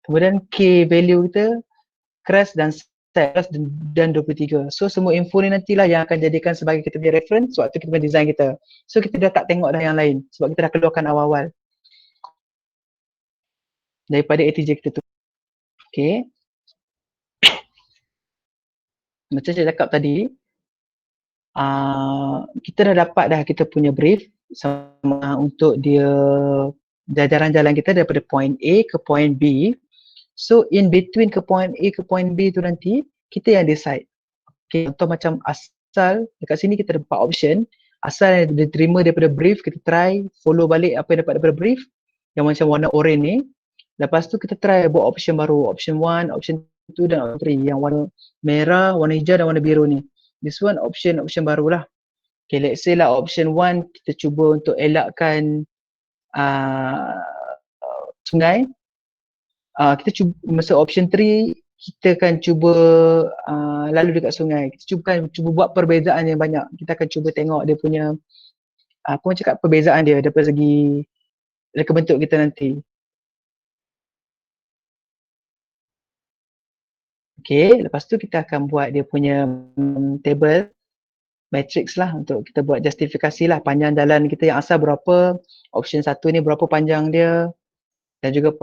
Kemudian K value kita crash dan set dan 23. So semua info ni nantilah yang akan jadikan sebagai kita punya reference waktu kita punya design kita. So kita dah tak tengok dah yang lain sebab kita dah keluarkan awal-awal daripada ATJ kita tu. Okay. Macam saya cakap tadi, kita dah dapat dah kita punya brief sama untuk dia jajaran jalan kita daripada point A ke point B. So in between ke point A ke point B tu nanti, kita yang decide. Okay, contoh macam asal dekat sini kita ada 4 option. Asal dia terima daripada brief, kita try follow balik apa yang dapat daripada brief yang macam warna orange ni. Lepas tu kita try buat option baru, option 1, option 2 dan option 3 yang warna merah, warna hijau dan warna biru ni. This one option barulah. Okay, let's say lah option 1 kita cuba untuk elakkan uh, sungai. Kita cuba masa option 3 kita akan cuba lalu dekat sungai. Kita cuba buat perbezaan yang banyak. Kita akan cuba tengok dia punya apa orang cakap perbezaan dia daripada segi reka bentuk kita nanti. Okay, lepas tu kita akan buat dia punya table matrix lah untuk kita buat justifikasi lah panjang jalan kita yang asal berapa, option 1 ni berapa panjang dia dan juga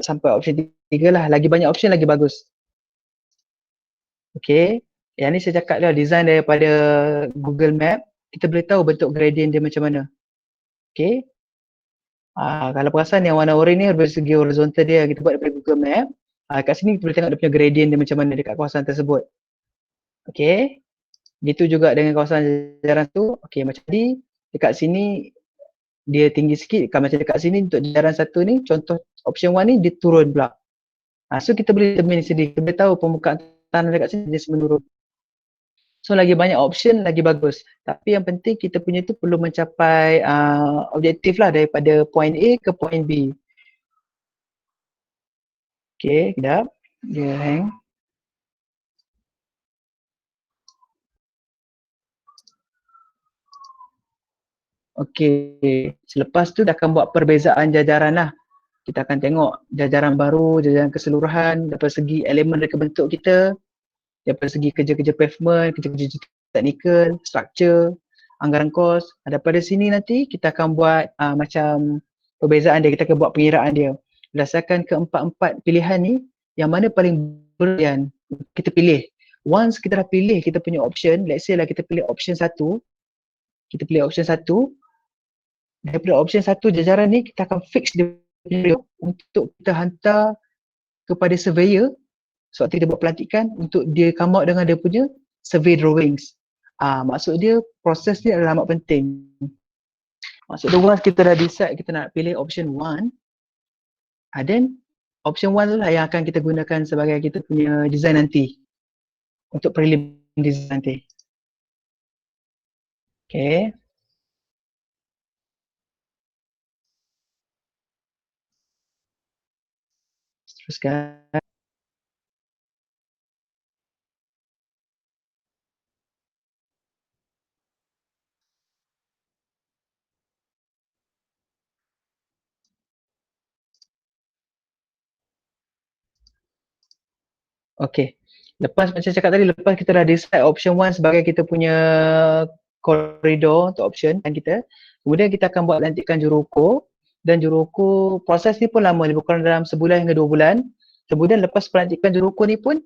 sampai option 3 lah. Lagi banyak option lagi bagus. Okay, yang ni saya cakap lah design daripada Google Map. Kita boleh tahu bentuk gradient dia macam mana. Okay, kalau perasan yang warna orange ni dari segi horizontal dia kita buat daripada Google Map. Kat sini kita boleh tengok dia punya gradient dia macam mana dekat kawasan tersebut. Okay, gitu juga dengan kawasan jajaran tu. Okay, macam tadi dekat sini dia tinggi sikit. Kalau macam dekat sini untuk jajaran satu ni, contoh option 1 ni dia turun pula. So kita boleh determine sendiri. Kita boleh tahu permukaan tanah dekat sini dia menurun. So lagi banyak option lagi bagus. Tapi yang penting kita punya tu perlu mencapai objektif lah daripada point A ke point B. Okay, kejap. Dia hang. Okay, selepas tu dah akan buat perbezaan jajaran lah. Kita akan tengok jajaran baru, jajaran keseluruhan daripada segi elemen reka bentuk kita, daripada segi kerja-kerja pavement, kerja-kerja teknikal, structure, anggaran kos. Daripada sini nanti kita akan buat macam perbezaan dia, kita akan buat pengiraan dia. Berdasarkan keempat-empat pilihan ni, yang mana paling berlebihan kita pilih. Once kita dah pilih kita punya option, let's say lah kita pilih option 1, kita pilih option 1, daripada option 1 jajaran ni kita akan fix dia untuk kita hantar kepada surveyor sebab kita buat pelantikan untuk dia come out dengan dia punya survey drawings. Maksud dia proses ni adalah amat penting. Maksud dia once kita dah decide kita nak pilih option 1, then option 1 tu lah yang akan kita gunakan sebagai kita punya design nanti untuk prelim design nanti. Okay. Teruskan. Okay. Lepas macam cakap tadi, lepas kita dah decide option 1 sebagai kita punya koridor untuk option kan kita, kemudian kita akan buat lantikan jurukur, dan jurukur proses ni pun lama, lebih kurang dalam sebulan hingga 2 bulan. Kemudian lepas pelantikan jurukur ni pun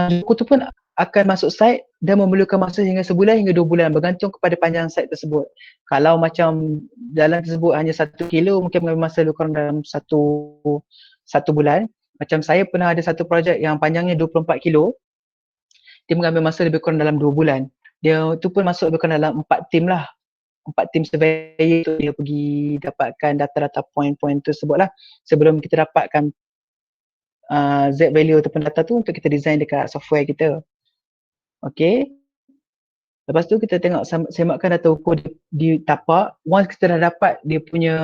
jurukur tu pun akan masuk site dan memerlukan masa hingga sebulan hingga 2 bulan bergantung kepada panjang site tersebut. Kalau macam jalan tersebut hanya 1 kilo, mungkin mengambil masa lebih kurang dalam satu bulan. Macam saya pernah ada satu projek yang panjangnya 24 kilo, dia mengambil masa lebih kurang dalam 2 bulan. Dia tu pun masuk lebih kurang dalam 4 tim lah. 4 tim surveyor tu dia pergi dapatkan data-data point-point tersebut lah sebelum kita dapatkan Z value ataupun data tu untuk kita design dekat software kita. Okay. Lepas tu kita tengok semakkan data ukur di tapak. Once kita dah dapat dia punya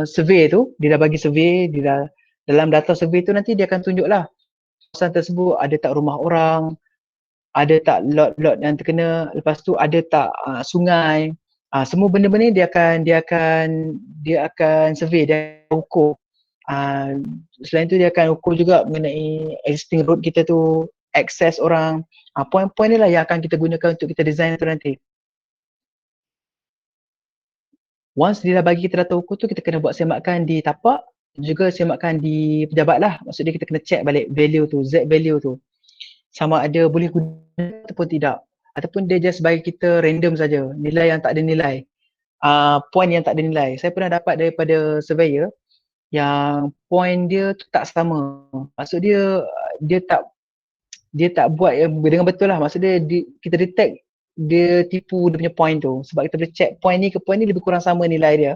survey tu, dia dah bagi survey, dia dah dalam data survey tu nanti dia akan tunjuk lah kawasan tersebut ada tak rumah orang, ada tak lot-lot yang terkena, lepas tu ada tak sungai. Semua benda-benda ni dia akan survey, dia akan ukur. Selain tu dia akan ukur juga mengenai existing road kita tu, access orang. Poin-poin ni lah yang akan kita gunakan untuk kita design tu nanti. Once dia dah bagi kita data ukur tu, kita kena buat semakan di tapak, juga semakan di pejabat lah. Maksudnya kita kena check balik value tu, Z value tu. Sama ada boleh guna ataupun tidak. Ataupun dia just bagi kita random saja, nilai yang tak ada nilai. Point yang tak ada nilai. Saya pernah dapat daripada surveyor yang point dia tu tak sama. Maksud dia tak buat dengan betul lah. Maksud dia kita detect dia tipu dia punya point tu. Sebab kita boleh check point ni ke point ni lebih kurang sama nilai dia.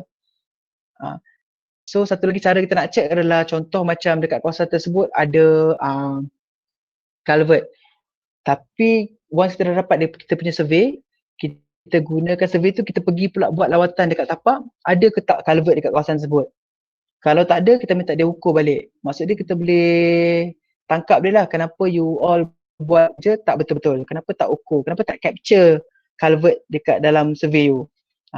So satu lagi cara kita nak check adalah contoh macam dekat kawasan tersebut ada culvert. Tapi once kita dah dapat kita punya survey, kita gunakan survey tu, kita pergi pula buat lawatan dekat tapak, ada ke tak culvert dekat kawasan tersebut. Kalau tak ada, kita minta dia ukur balik. Maksud dia kita boleh tangkap dia lah kenapa you all buat je tak betul-betul. Kenapa tak ukur, kenapa tak capture culvert dekat dalam survey you.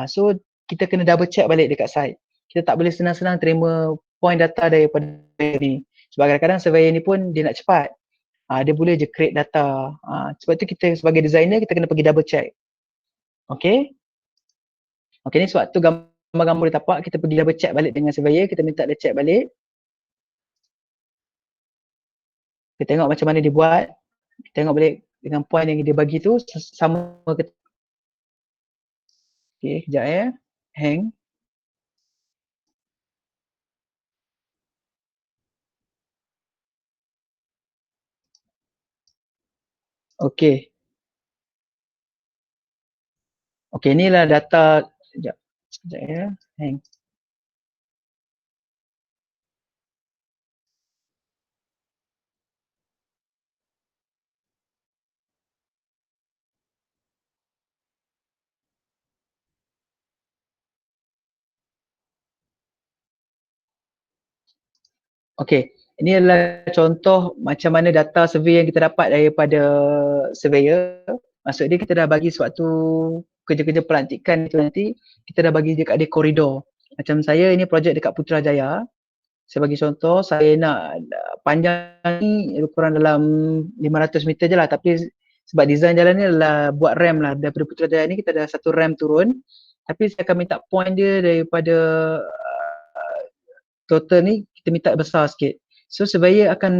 So kita kena double check balik dekat site. Kita tak boleh senang-senang terima point data daripada ni. Sebab kadang-kadang surveyor ni pun dia nak cepat. Dia boleh je create data. Sebab tu kita sebagai designer kita kena pergi double check. Okay. Okay ni sebab tu gambar-gambar di tapak kita pergi double check balik dengan surveyor, kita minta dia check balik. Kita tengok macam mana dia buat. Kita tengok balik dengan point yang dia bagi tu sama ke. Okay, kejap ya. Hang. Okay. Okay, inilah data. Sekejap ya. Hang. Okay, ini adalah contoh macam mana data survey yang kita dapat daripada surveyor. Maksud dia kita dah bagi suatu kerja-kerja pelantikan itu nanti, kita dah bagi dekat dia koridor. Macam saya ini projek dekat Putrajaya. Saya bagi contoh, saya nak panjang ni lebih kurang dalam 500 meter je lah. Tapi sebab design jalan ni adalah buat ramp lah. Daripada Putrajaya ni kita ada satu ramp turun. Tapi saya akan minta point dia daripada total ni kita minta besar sikit. So surveyor akan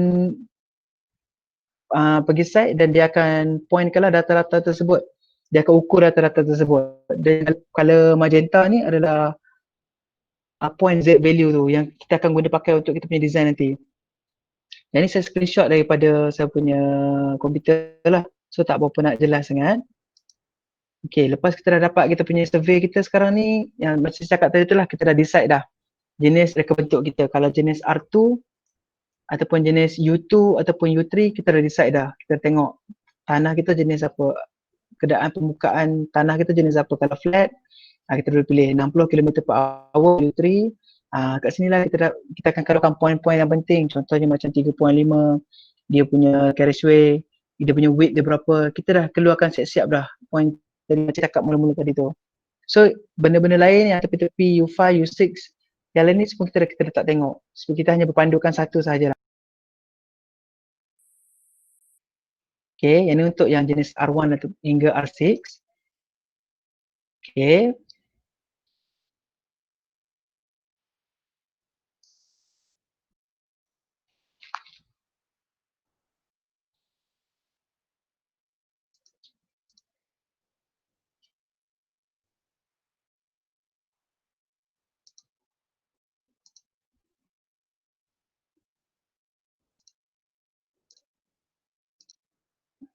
pergi site dan dia akan pointkan lah data-data tersebut. Dia akan ukur data-data tersebut. Dan color magenta ni adalah point Z value tu yang kita akan guna pakai untuk kita punya design nanti. Yang ni saya screenshot daripada saya punya komputer lah. So tak berapa nak jelas sangat. Okay, lepas kita dah dapat kita punya survey kita sekarang ni, yang macam saya cakap tadi tu lah, kita dah decide dah jenis reka bentuk kita. Kalau jenis R2 ataupun jenis U2 ataupun U3, kita dah decide dah. Kita tengok tanah kita jenis apa, keadaan permukaan tanah kita jenis apa. Kalau flat, kita boleh pilih 60 km per hour U3. Kat sini lah kita akan keluarkan poin-poin yang penting. Contohnya macam 3.5, dia punya carriageway, dia punya width dia berapa. Kita dah keluarkan siap-siap dah poin tadi macam cakap mula-mula tadi tu. So benda-benda lain yang tepi-tepi U5, U6, yang lain ni semua kita dah tak tengok. So kita hanya berpandukan satu sahaja lah. Okay, yang ni untuk yang jenis R1 atau hingga R6. Okay.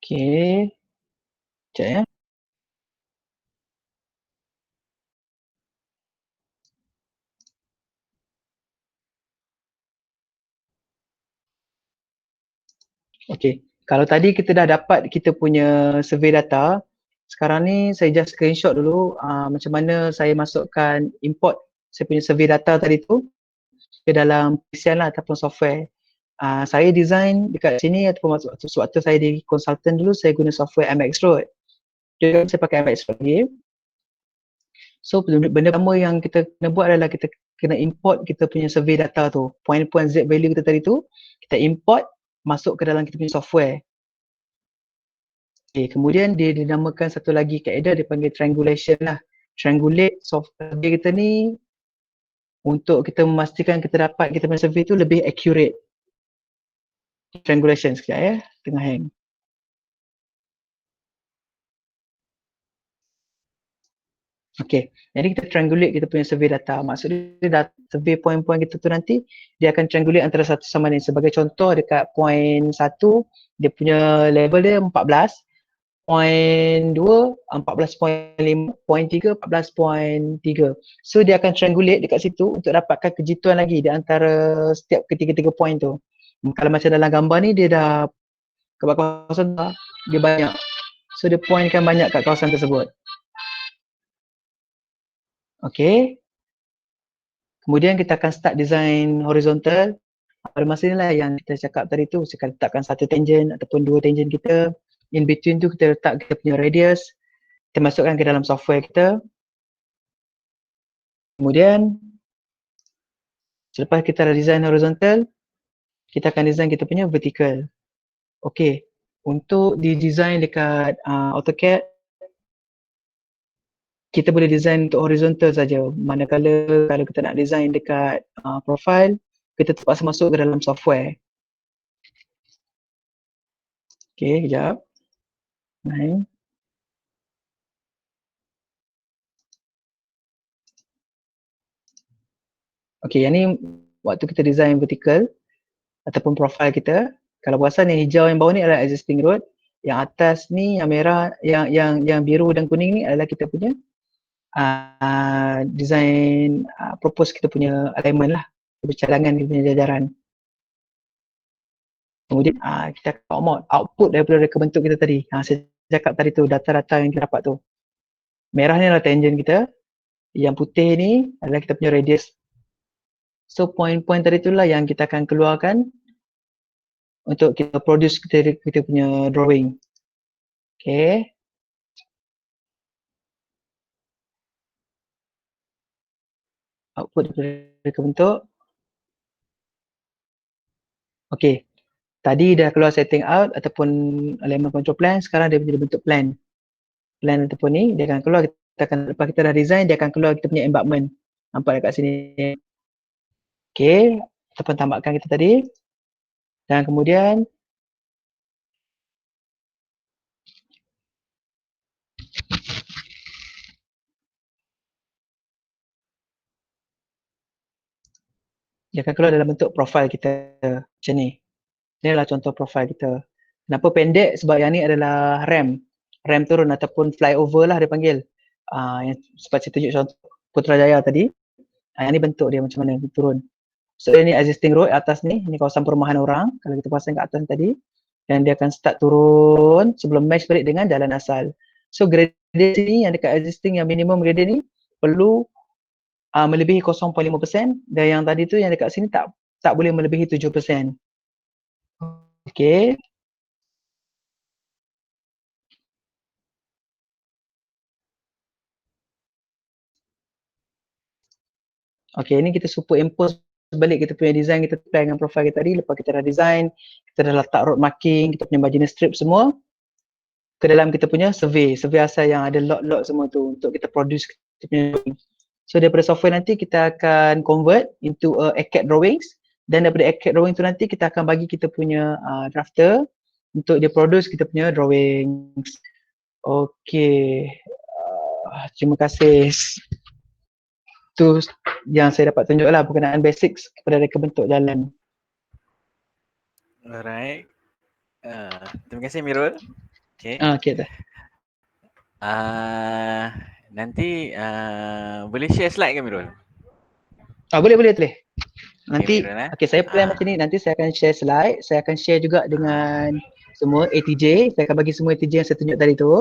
Okay. Sekejap ya. Okay. Kalau tadi kita dah dapat kita punya survey data, sekarang ni saya just screenshot dulu macam mana saya masukkan import saya punya survey data tadi tu ke dalam PCN lah ataupun software. Saya design dekat sini ataupun waktu saya di consultant dulu saya guna software MX Road. Jadi saya pakai MX Road lagi. So benda pertama yang kita kena buat adalah kita kena import kita punya survey data tu. Point-point Z value kita tadi tu, kita import masuk ke dalam kita punya software. Okay, kemudian dia dinamakan satu lagi kaedah dia panggil triangulation lah. Triangulate software kita ni untuk kita memastikan kita dapat kita punya survey tu lebih accurate. Triangulation sekejap ya, tengah hang. Okay, jadi kita triangulate kita punya survey data. Maksudnya survey point-point kita tu nanti dia akan triangulate antara satu sama lain. Sebagai contoh dekat point 1 dia punya level dia 14, point 2 14.5, point 3 14.3. So dia akan triangulate dekat situ untuk dapatkan kejituan lagi di antara setiap ketiga-tiga point tu. Kalau macam dalam gambar ni dia dah kawasan dia banyak. So dia pointkan banyak kat kawasan tersebut. Okay. Kemudian kita akan start design horizontal. Pada masa ni lah yang kita cakap tadi tu, kita letakkan satu tangent ataupun dua tangent kita. In between tu kita letak kita punya radius. Kita masukkan ke dalam software kita. Kemudian selepas kita dah design horizontal, kita akan design kita punya vertical. Okay, untuk di design dekat AutoCAD, kita boleh design untuk horizontal saja. Manakala kalau kita nak design dekat profile, kita terpaksa masuk ke dalam software. Okay, kejap. Naik. Okay, yang ni waktu kita design vertical ataupun profile kita, kalau perasan yang hijau yang bawah ni adalah existing road, yang atas ni yang merah, yang biru dan kuning ni adalah kita punya design propose kita punya alignment lah, bercadangan kita punya jajaran. Kemudian kita akan output daripada reka bentuk kita tadi. Saya cakap tadi tu data-data yang kita dapat tu. Merah ni adalah tangent kita, yang putih ni adalah kita punya radius. So point-point tadi itulah yang kita akan keluarkan untuk kita produce kita punya drawing. Okay. Output daripada bentuk. Okay. Tadi dah keluar setting out ataupun alignment control plan, sekarang dia menjadi bentuk plan. Plan ataupun ni, dia akan keluar, lepas kita dah design, dia akan keluar kita punya embedment. Nampak dekat sini. Okay. Ataupun tambahkan kita tadi. Dan kemudian dia akan keluar dalam bentuk profile kita macam ni. Ini adalah contoh profile kita. Kenapa pendek? Sebab yang ni adalah RAM. RAM turun ataupun flyover lah dia panggil. Yang seperti tunjuk contoh Putrajaya tadi. Yang ni bentuk dia macam mana turun. So ini existing road atas ni, ini kawasan perumahan orang. Kalau kita pasang kat atas tadi. Dan dia akan start turun sebelum match balik dengan jalan asal. So gradient ni yang dekat existing yang minimum gradient ni perlu melebihi 0.5% dan yang tadi tu yang dekat sini tak boleh melebihi 7%. Okay. Okay, ini kita superimpose balik kita punya design, kita plan dengan profile kita tadi. Lepas kita dah design, kita dah letak road marking, kita punya margin strip semua. ke dalam kita punya survey asal yang ada lot-lot semua tu untuk kita produce kita punya drawing. So daripada software nanti kita akan convert into AuCAD drawings, dan daripada AuCAD drawing tu nanti kita akan bagi kita punya drafter untuk dia produce kita punya drawings. Okay, terima kasih. Tu yang saya dapat tunjuk lah berkenaan basics kepada reka bentuk jalan. Alright. Terima kasih Mirul. Okay. Okay dah. Nanti boleh share slide ke Mirul? Boleh. Nanti, Mirul, okay, saya plan macam ni. Nanti saya akan share slide. Saya akan share juga dengan semua ATJ. Saya akan bagi semua ATJ yang saya tunjuk tadi tu.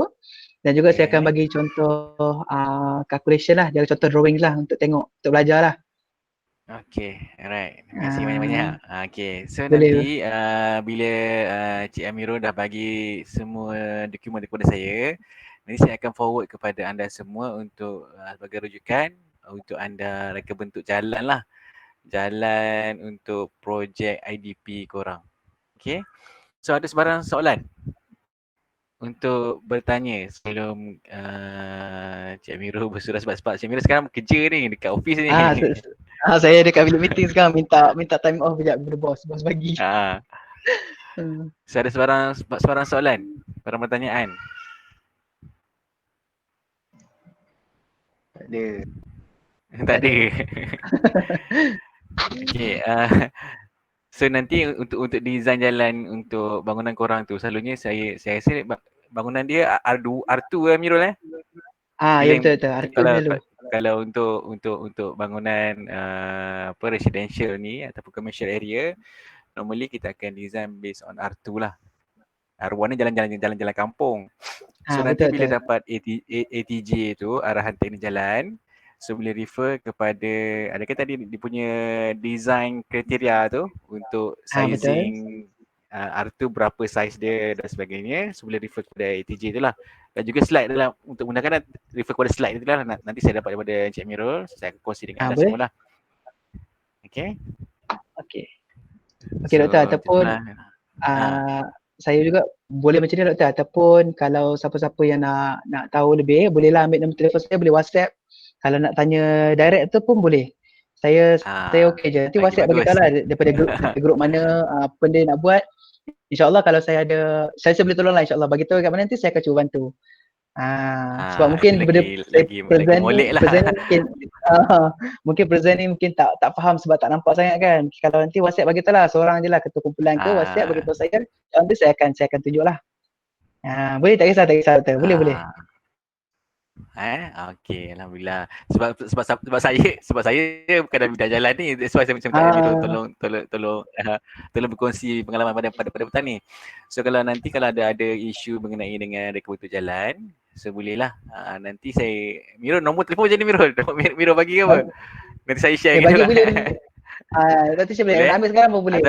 Dan juga saya akan bagi contoh calculation lah. Jangan contoh drawing lah untuk tengok, untuk belajar lah. Okay, alright. Terima kasih banyak-banyak. Okay, so Boleh. nanti bila Cik Amirul dah bagi semua dokumen kepada saya, nanti saya akan forward kepada anda semua untuk sebagai rujukan untuk anda reka bentuk jalan lah. Jalan untuk projek IDP korang. Okay. So ada sebarang soalan untuk bertanya sebelum Cik Amirul bersurat sebab Cik Amirul sekarang kerja ni dekat office ni. Saya dekat bilik meeting sekarang minta time off sekejap kepada bos bagi. So ada sebarang soalan, sebarang pertanyaan. Tak ada. Okay, so nanti untuk design jalan untuk bangunan korang tu, selalunya saya rasa bangunan dia R2 Amirul Ya betul. Kalau untuk bangunan residential ni ataupun commercial area, normally kita akan design based on R2 lah. R1 ni jalan-jalan kampung. So nanti bila dapat ATJ tu, arahan teknik jalan, so boleh refer kepada, adakah tadi dia punya design kriteria tu untuk sizing R2 berapa size dia dan sebagainya, so boleh refer kepada ATJ tu lah. Dan juga slide dalam untuk menggunakan refer kepada slide tu lah, nanti saya dapat daripada Encik Amirul, saya akan kongsi dengan anda semua lah. Okay, doktor, ataupun saya juga boleh macam ni doktor, ataupun kalau siapa-siapa yang nak tahu lebih, bolehlah ambil nombor telefon saya, boleh WhatsApp. Kalau nak tanya direct tu pun boleh. Saya okey je. Nanti WhatsApp bagi tahu lah daripada grup mana apa benda nak buat. InsyaAllah kalau saya ada, saya boleh tolong lah insyaAllah. Bagi tahu kat mana nanti saya akan cuba bantu. Sebab mungkin benda present ni mungkin present ni mungkin tak faham sebab tak nampak sangat kan. Kalau nanti WhatsApp bagi tahu lah, seorang je lah ketua kumpulan ke, WhatsApp bagi tahu saya, nanti saya akan tunjuk lah. Boleh, tak kisah doktor. Boleh. Okey, alhamdulillah. Sebab saya bukan dalam bidang jalan ni, that's why saya macam tak ada tolong berkongsi pengalaman pada petang ni. So kalau nanti ada isu mengenai dengan reka bentuk jalan, so bolehlah nanti saya Mirul nombor telefon macam ni Mirul bagi ke apa? Nanti saya share gitu lah. Boleh. Nanti saya boleh ambil sekarang pun boleh.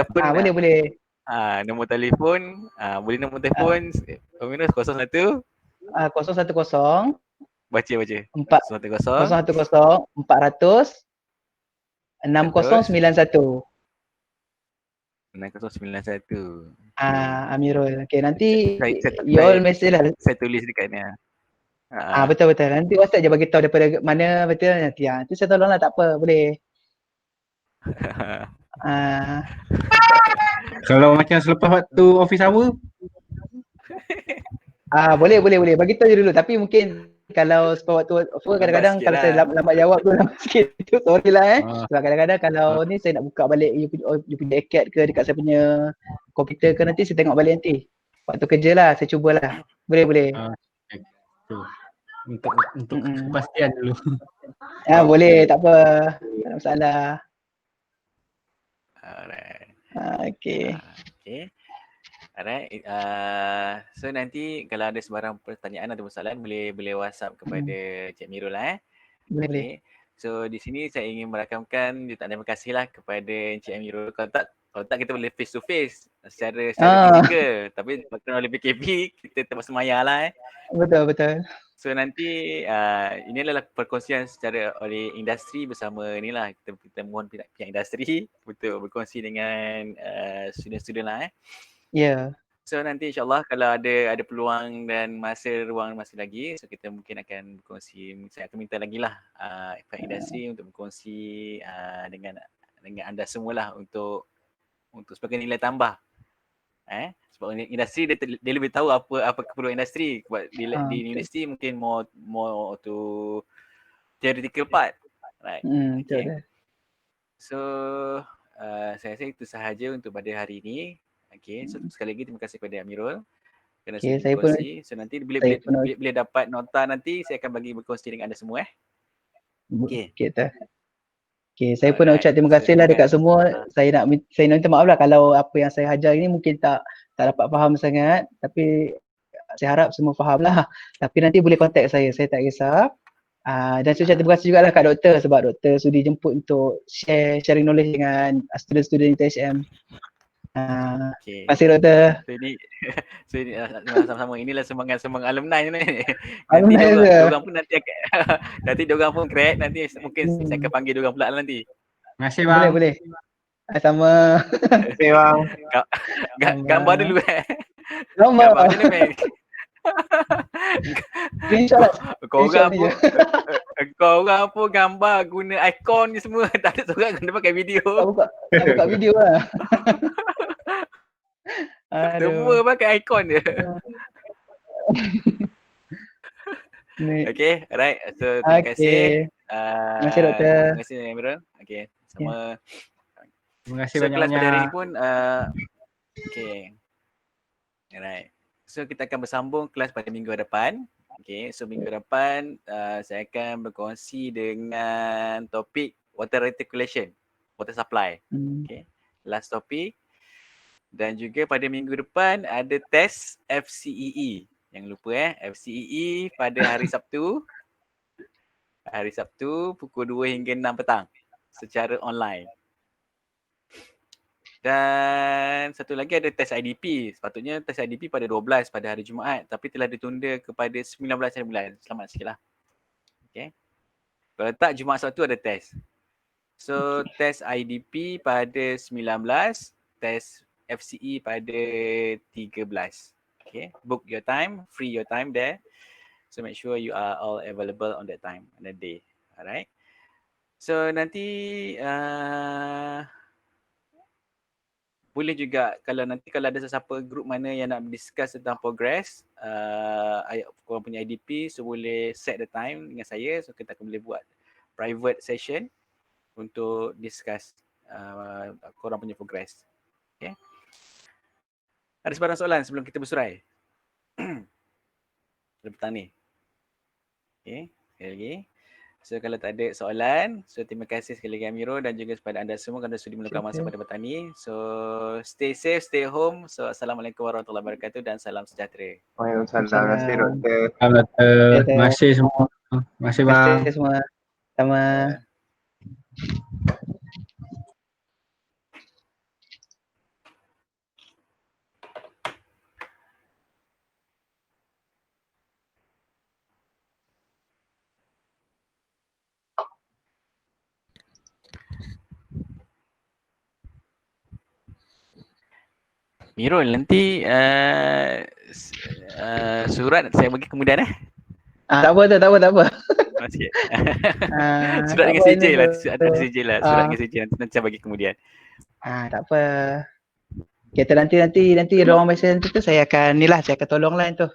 Boleh. Nombor telefon, boleh nombor telefon Mirul 01 010 Baca. 010 400 6091. 6091. Amirul. Okay, nanti you all message lah. Saya tulis dekat ni. Betul. Nanti WhatsApp je bagi tahu daripada mana betul nanti. Nanti saya tolong lah, tak apa, boleh. Kalau macam selepas waktu office hour? Boleh. Bagi tahu je dulu. Tapi mungkin kalau selepas waktu offer, kadang-kadang kalau saya lambat jawab tu lambat sikit. Itu sorry lah Sebab kadang-kadang kalau ni saya nak buka balik you punya AuCAD ke dekat saya punya komputer ke, nanti saya tengok balik nanti. Waktu kerja lah, saya cubalah. Boleh. Untuk kepastian dulu. Boleh, tak apa. Tak ada masalah. Alright. Okay. Alright. So nanti kalau ada sebarang pertanyaan atau soalan, boleh WhatsApp kepada Cik Mirul lah. Boleh. So di sini saya ingin merakamkan terima kasihlah kepada Encik Amirul. Kalau tak kita boleh face to face secara fizikal, tapi kerana oleh PKP kita terpaksa maya lah. Betul. So nanti ini adalah perkongsian secara oleh industri bersama inilah kita mohon pihak industri untuk berkongsi dengan student-student lah. Ya. So nanti insyaAllah kalau ada peluang dan ruang masa lagi, so kita mungkin akan berkongsi, saya akan minta lagi lah pihak industri untuk berkongsi dengan anda semualah untuk sebagai nilai tambah. Sebab industri dia lebih tahu apa keperluan industri. Sebab di universiti mungkin more to theoretical part. Right. Betul. Okay. So saya rasa itu sahaja untuk pada hari ini. Okay. So sekali lagi terima kasih kepada Amirul kerana sudi berkongsi. So nanti bila dapat nota nanti saya akan bagi berkongsi dengan anda semua. Okay. Okay, saya pun nak ucap terima kasih lah dekat semua. Saya nak minta maaf lah kalau apa yang saya ajar ini mungkin tak dapat faham sangat. Tapi saya harap semua faham lah. Tapi nanti boleh contact saya tak kisah. Dan saya ucap terima kasih jugalah kat doktor sebab doktor sudi jemput untuk sharing knowledge dengan student-student ITHM. Okay. Terima kasih doktor. So ini sama-sama. Inilah semangat alumni ni. Nanti diorang pun nanti diorang pun crack. Nanti mungkin saya akan panggil diorang pula nanti. Terima kasih bang. Boleh. Sama. Terima kasih bang. Gambar dulu Gambar macam ni meh. Korang pun gambar guna ikon ni semua. Tak ada seorang kena pakai video. Tak buka video lah. Semua pakai ikon je. Okay, alright. So terima kasih. Terima kasih doktor. Terima kasih Amirul. Okay, sama. Terima kasih So kelas banyak-banyak. pada hari ni pun okay. Alright. So kita akan bersambung kelas pada minggu depan. Okay, so minggu depan saya akan berkongsi dengan topik water reticulation, water supply. Okay, last topik. Dan juga pada minggu depan ada test FCEE. Jangan lupa FCEE pada hari Sabtu. Hari Sabtu pukul 2 hingga 6 petang secara online. Dan satu lagi ada test IDP. Sepatutnya test IDP pada 12 pada hari Jumaat tapi telah ditunda kepada 19 hari bulan. Selamat sikitlah. Okay. Kalau tak Jumaat Sabtu ada test. So test IDP pada 19, test FCE pada 13. Okay. Book your time, free your time there. So make sure you are all available on that time, on that day. Alright. So nanti boleh juga kalau ada sesiapa group mana yang nak discuss tentang progress korang punya IDP, so boleh set the time dengan saya, so kita akan boleh buat private session untuk discuss korang punya progress. Okay. Ada sebarang soalan sebelum kita bersurai? Pada petang ni. Okay, sekali lagi. So kalau tak ada soalan, so terima kasih sekali lagi Amirul dan juga kepada anda semua kerana sudi meluangkan masa pada petang ni. So stay safe, stay home. So assalamualaikum warahmatullahi wabarakatuh dan salam sejahtera. Waalaikumsalam. Terima kasih doktor. Terima kasih semua. Terima kasih bang. Terima kasih semua. Sama. Mirul, nanti surat saya bagi kemudian Tak apa. Surat dengan CJ lah, ada CJ lah, surat dengan CJ nanti saya bagi kemudian. Tak apa. Kita nanti ruang mesej nanti tu saya akan tolong lah tu.